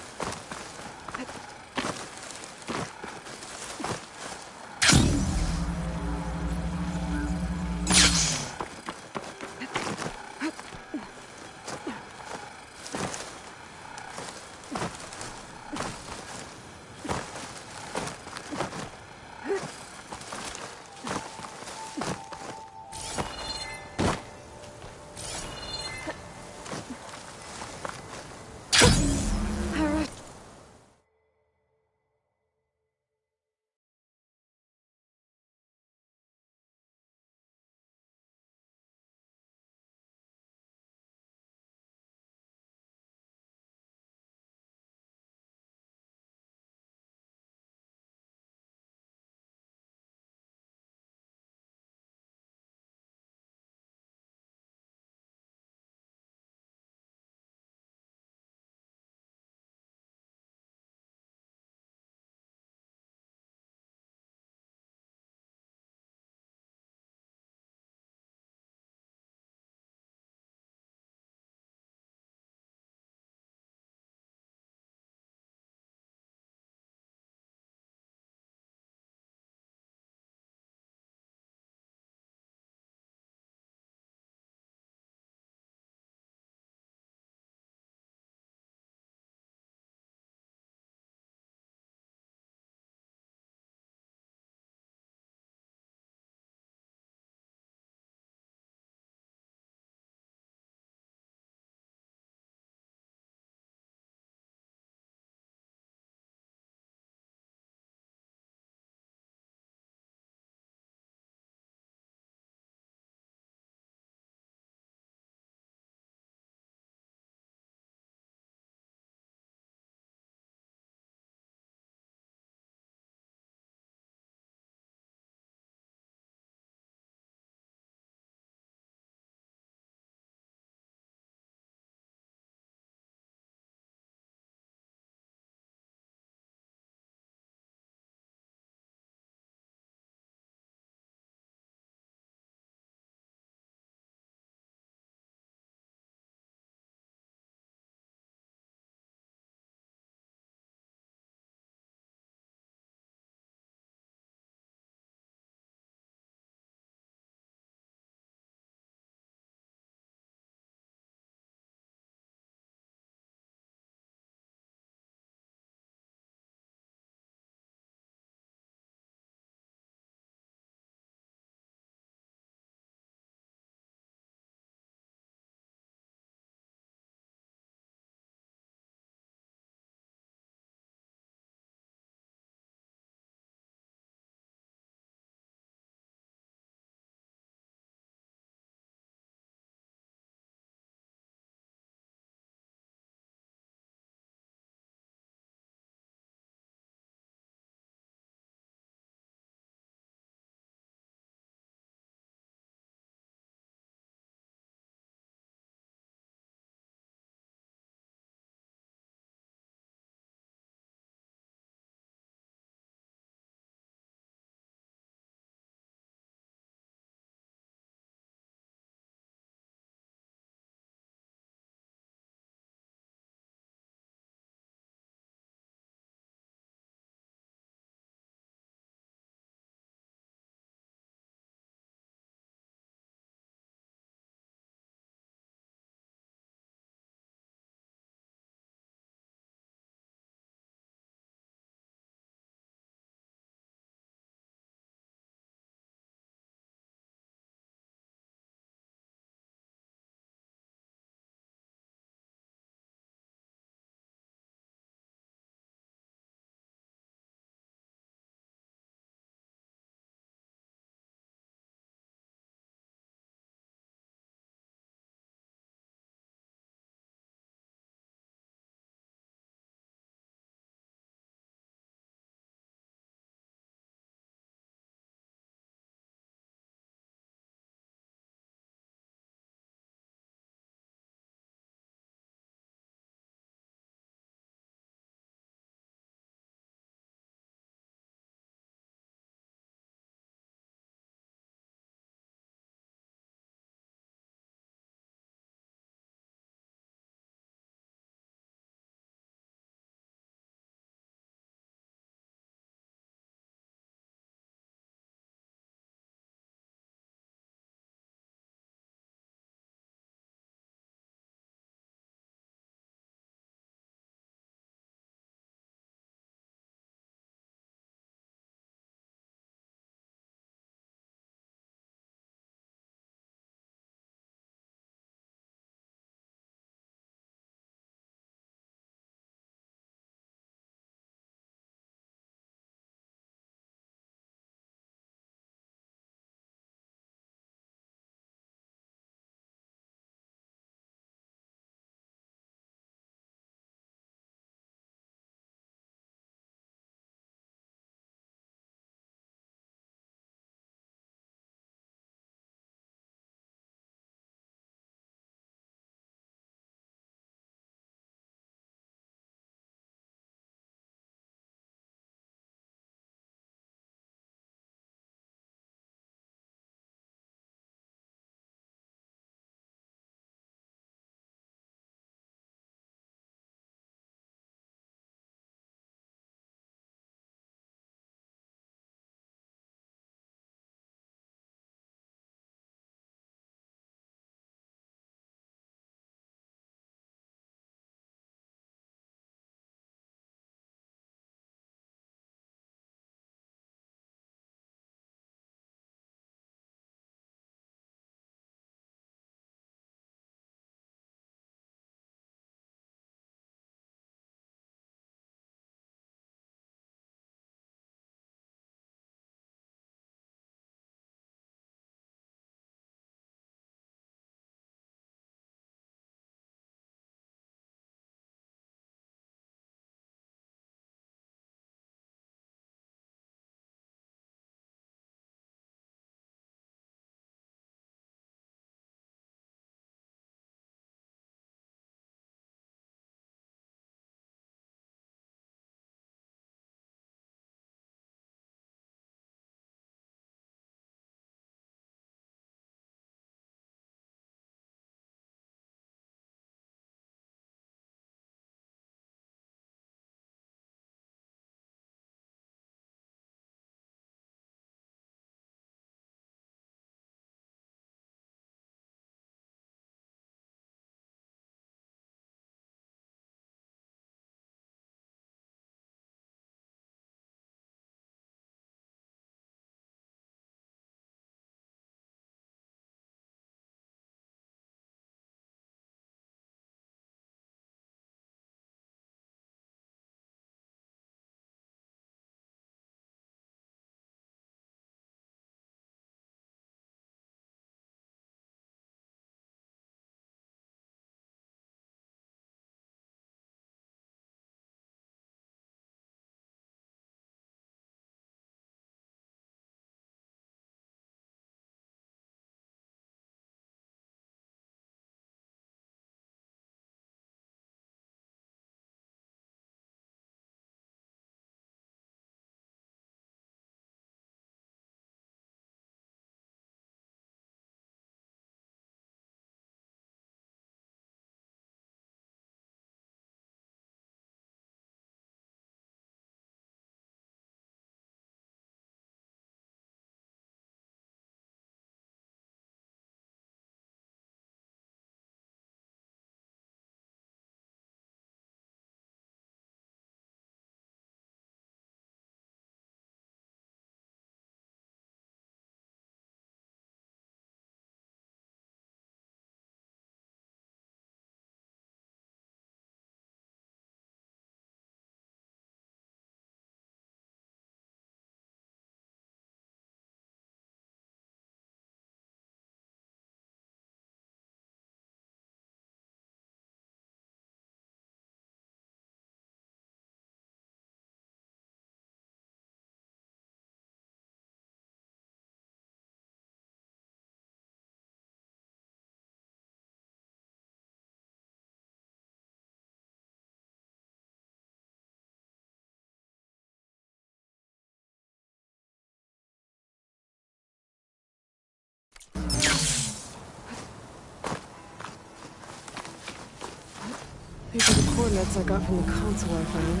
These are the coordinates I got from the console I found.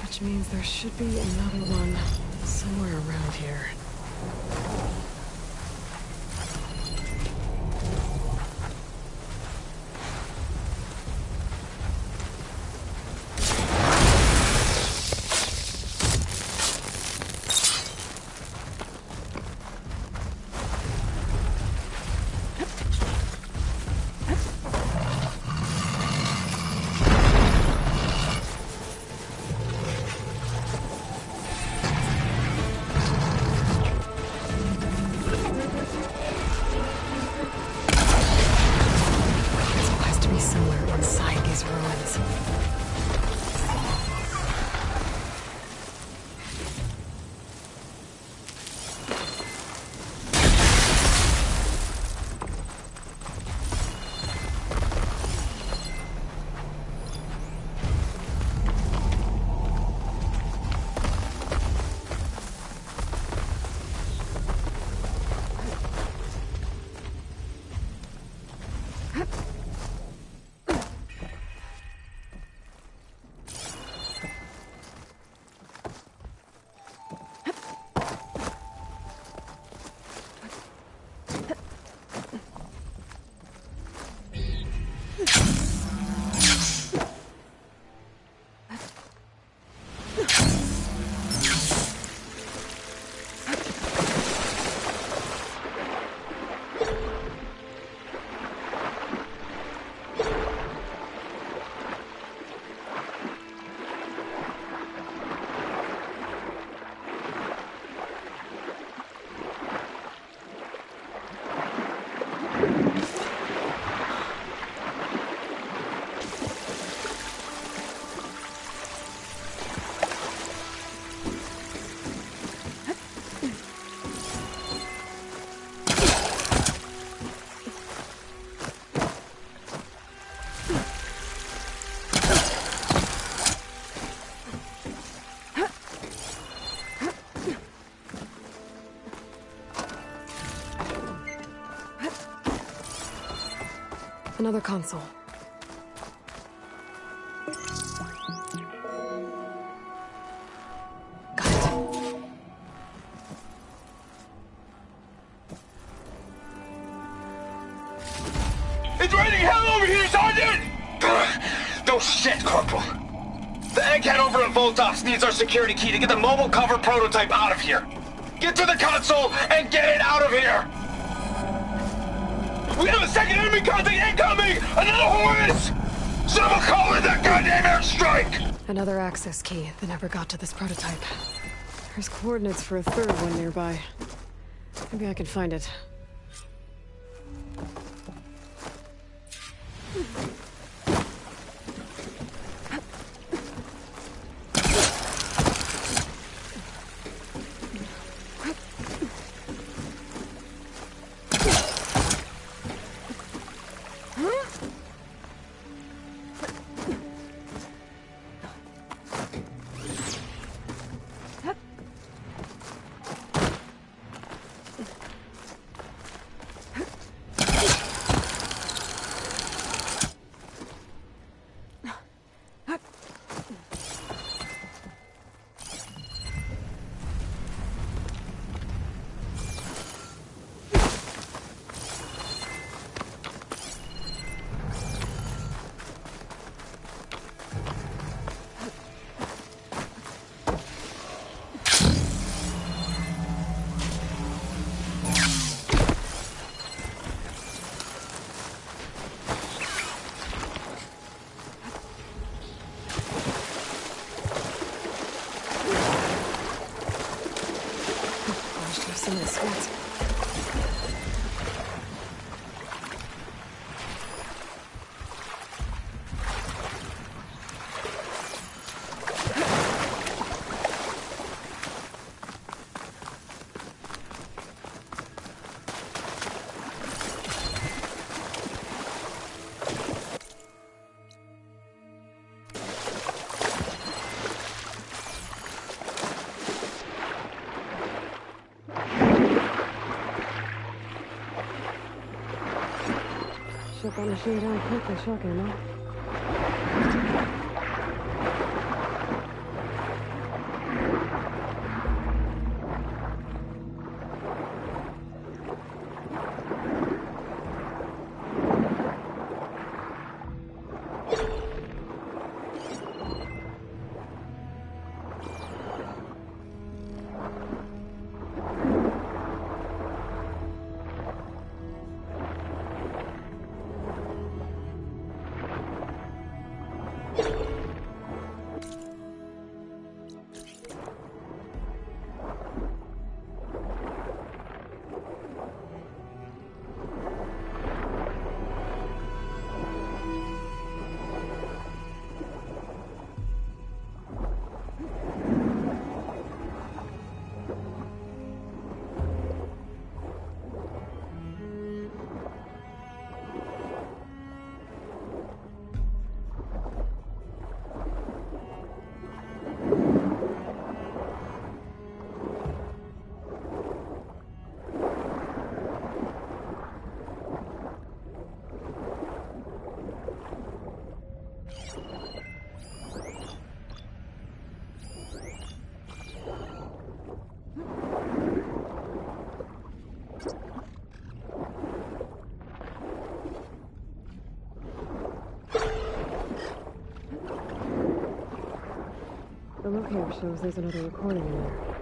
Which means there should be another one somewhere around here. Another console. It's raining hell over here, Sergeant! No shit, Corporal. The egghead over at Voltos needs our security key to get the mobile cover prototype out of here. Get to the console and get it out of here! We have a second enemy contact incoming! Another Horus! Someone call in that goddamn airstrike! Another access key that never got to this prototype. There's coordinates for a third one nearby. Maybe I can find it. Some of the sweats. Shut that machine down quick, they're shocking, huh? The locator shows there's another recording in there.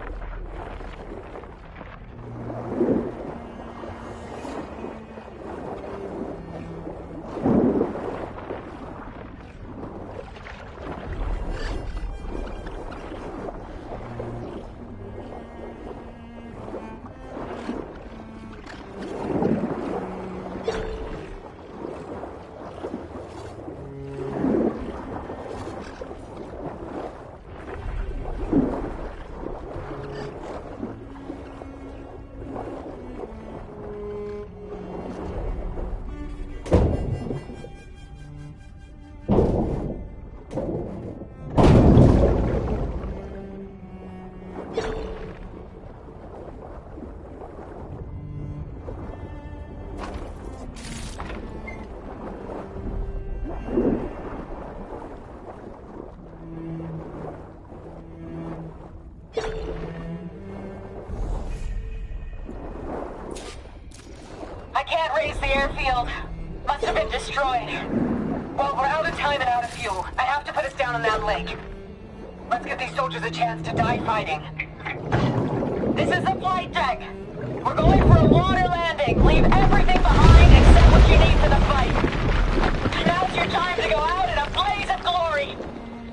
I can't raise the airfield. Must have been destroyed. Well, we're out of time and out of fuel. I have to put us down on that lake. Let's give these soldiers a chance to die fighting. This is the flight deck. We're going for a water landing. Leave everything behind except what you need for the fight. Now's your time to go out in a blaze of glory.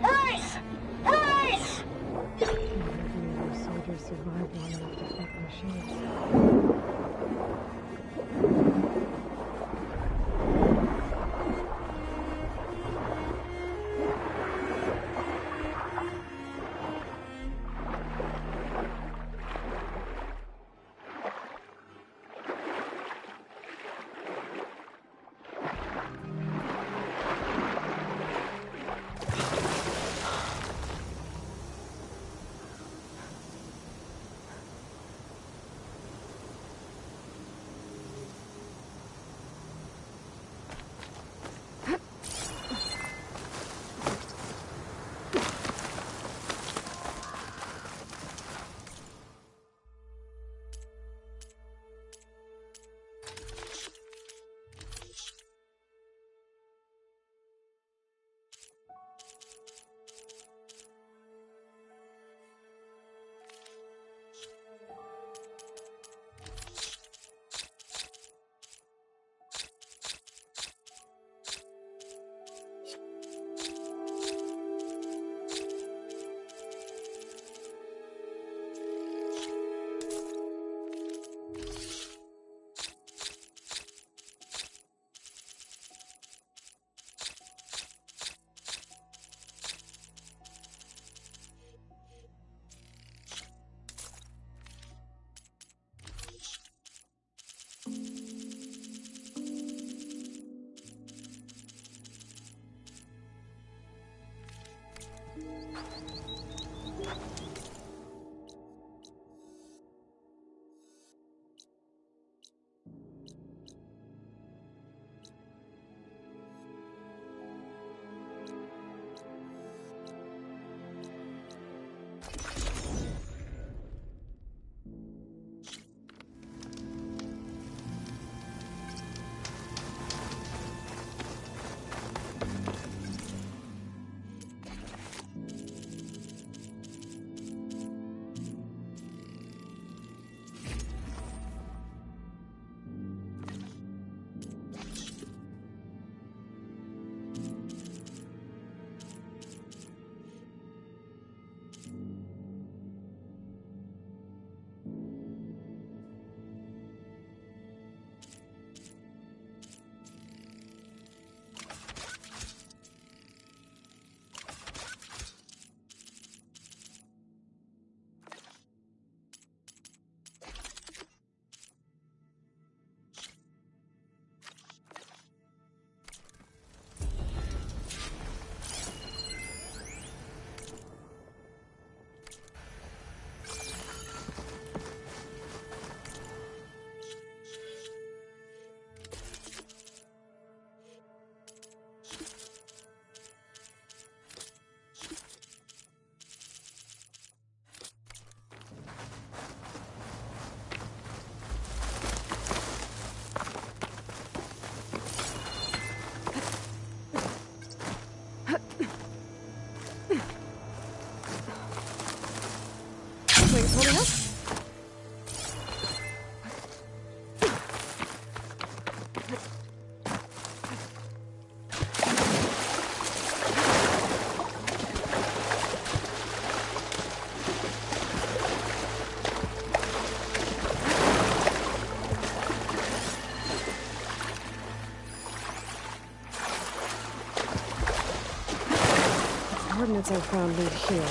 Race! Race! Soldiers survived long enough to fight the machines. holding up? Coordinates I found lead here.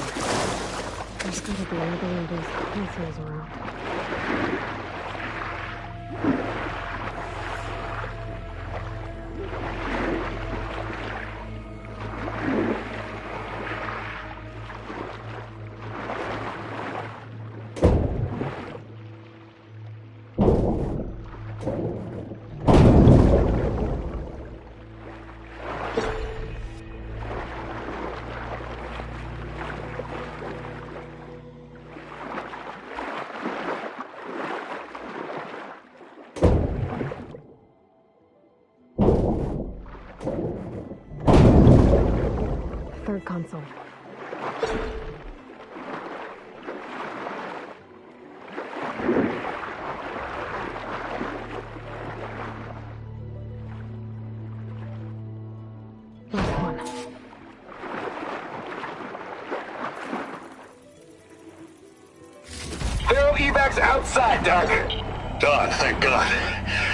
There's gotta be another one of these pencils around. Third console. Last one. Zero evacs outside, Doc. Done, thank God.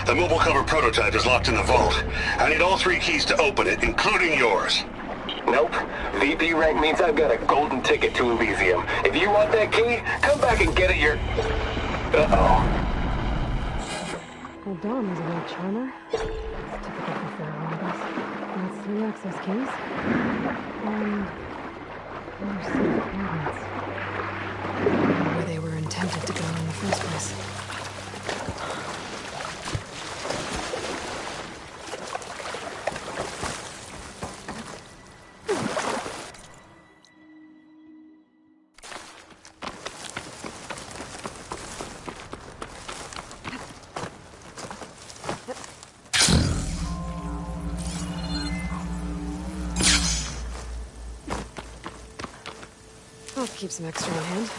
The mobile cover prototype is locked in the vault. I need all 3 keys to open it, including yours. Nope. VP rank means I've got a golden ticket to Elysium. If you want that key, come back and get it Uh-oh. Well, Dawn was a real charmer. It's typical for Farrell, I guess. That's 3 access keys. And... more safe coordinates. Where they were intended to go in the first place. I'll keep some extra on hand.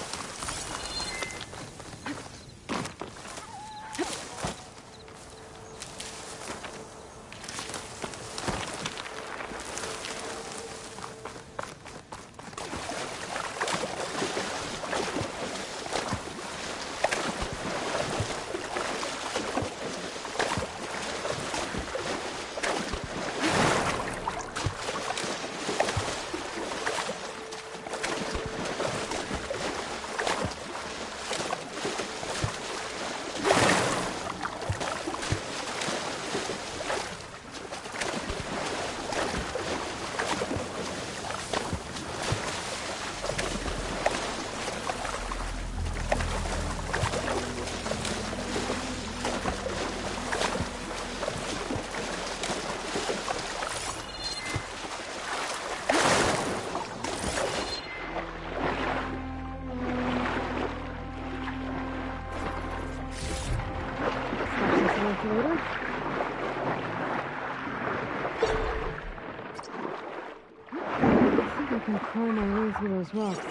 Later. I think I can crawl my way through those rocks.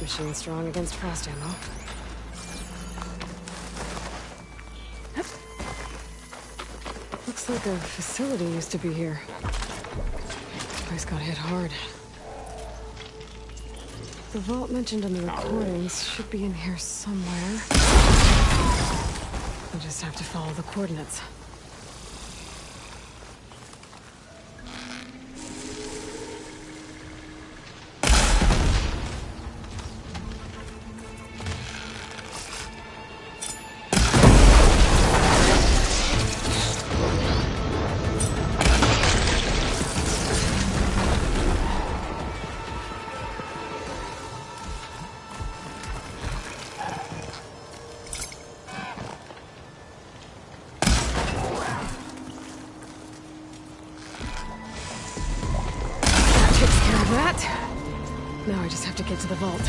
Machine strong against frost ammo. Looks like a facility used to be here. This place got hit hard. The vault mentioned in the recordings should be in here somewhere. I just have to follow the coordinates. Now I just have to get to the vault.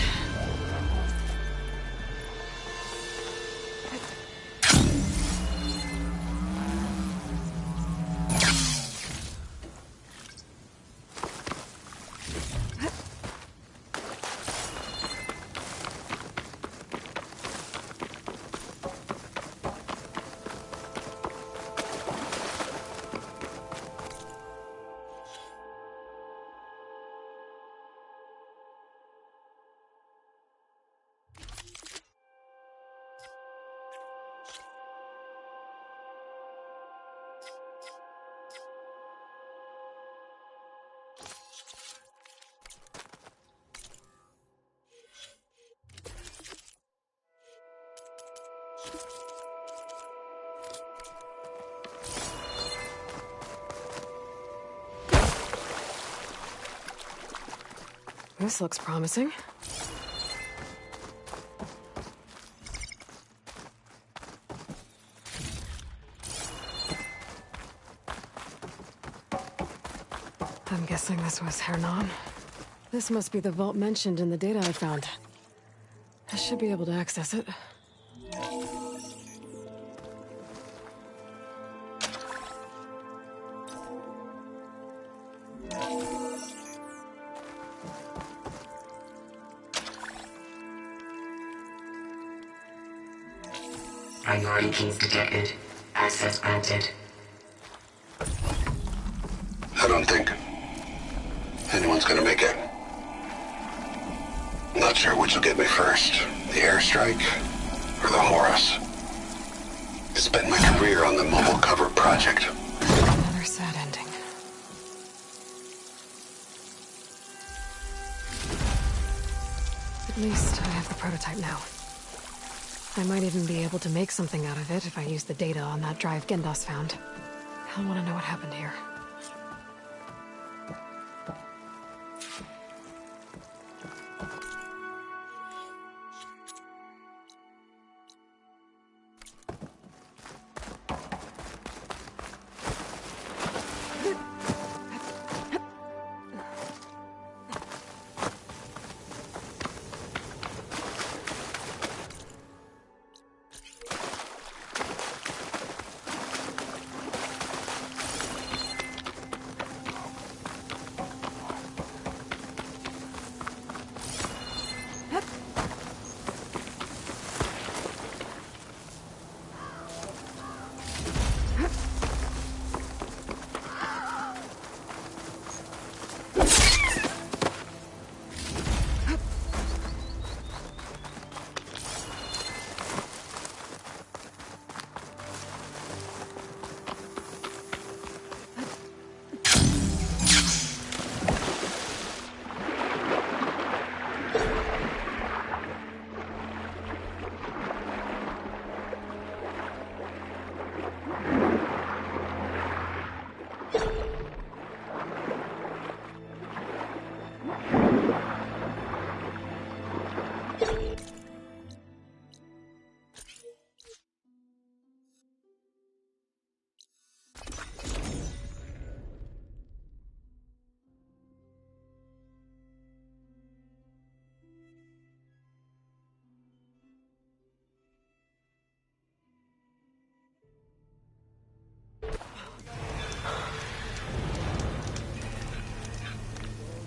This looks promising. I'm guessing this was Hernan. This must be the vault mentioned in the data I found. I should be able to access it. Priority keys detected. Access granted. I don't think anyone's gonna make it. Not sure which will get me first. The airstrike or the Horus. I spent my career on the mobile cover project. Another sad ending. At least I have the prototype now. I might even be able to make something out of it if I use the data on that drive Gendas found. I'll want to know what happened here.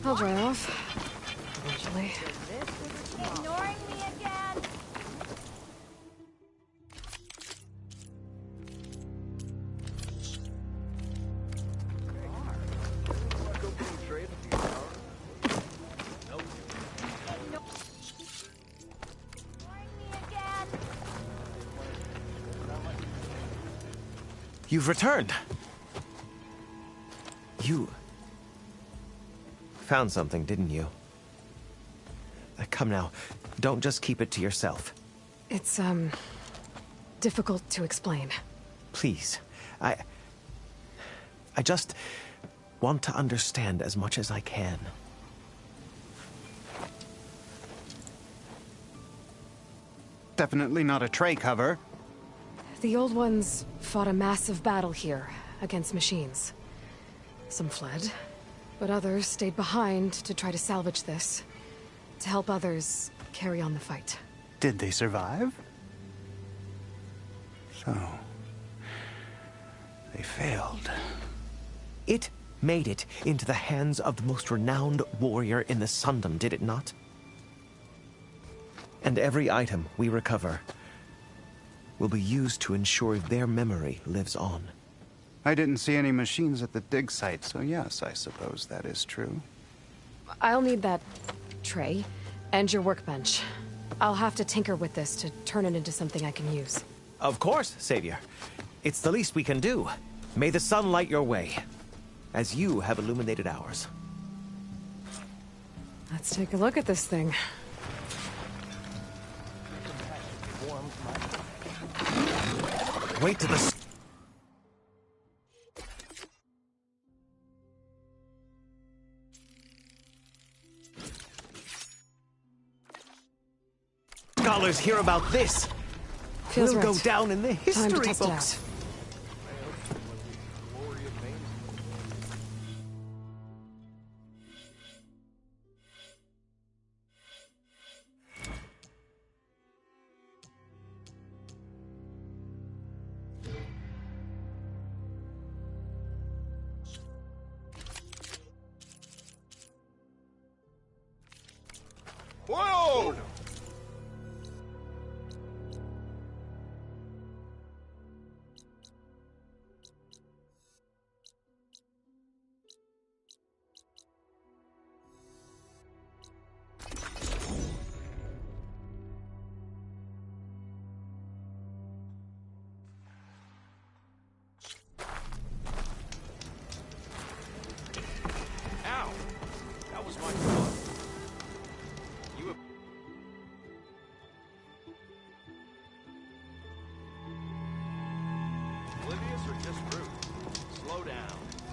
I'll dry off. Eventually. Ignoring me again? You've returned. You found something, didn't you? Come now, don't just keep it to yourself. It's, difficult to explain. Please, I just want to understand as much as I can. Definitely not a tray cover. The old ones fought a massive battle here against machines. Some fled, but others stayed behind to try to salvage this, to help others carry on the fight. Did they survive? So, they failed. It made it into the hands of the most renowned warrior in the Sundom, did it not? And every item we recover will be used to ensure their memory lives on. I didn't see any machines at the dig site, so yes, I suppose that is true. I'll need that tray and your workbench. I'll have to tinker with this to turn it into something I can use. Of course, Savior. It's the least we can do. May the sun light your way, as you have illuminated ours. Let's take a look at this thing. Wait to the... Scholars hear about this. Feels we'll right. go down in the Time to history test it books. out. Whoa! Ow! That was my fault. You oblivious or just rude? Slow down.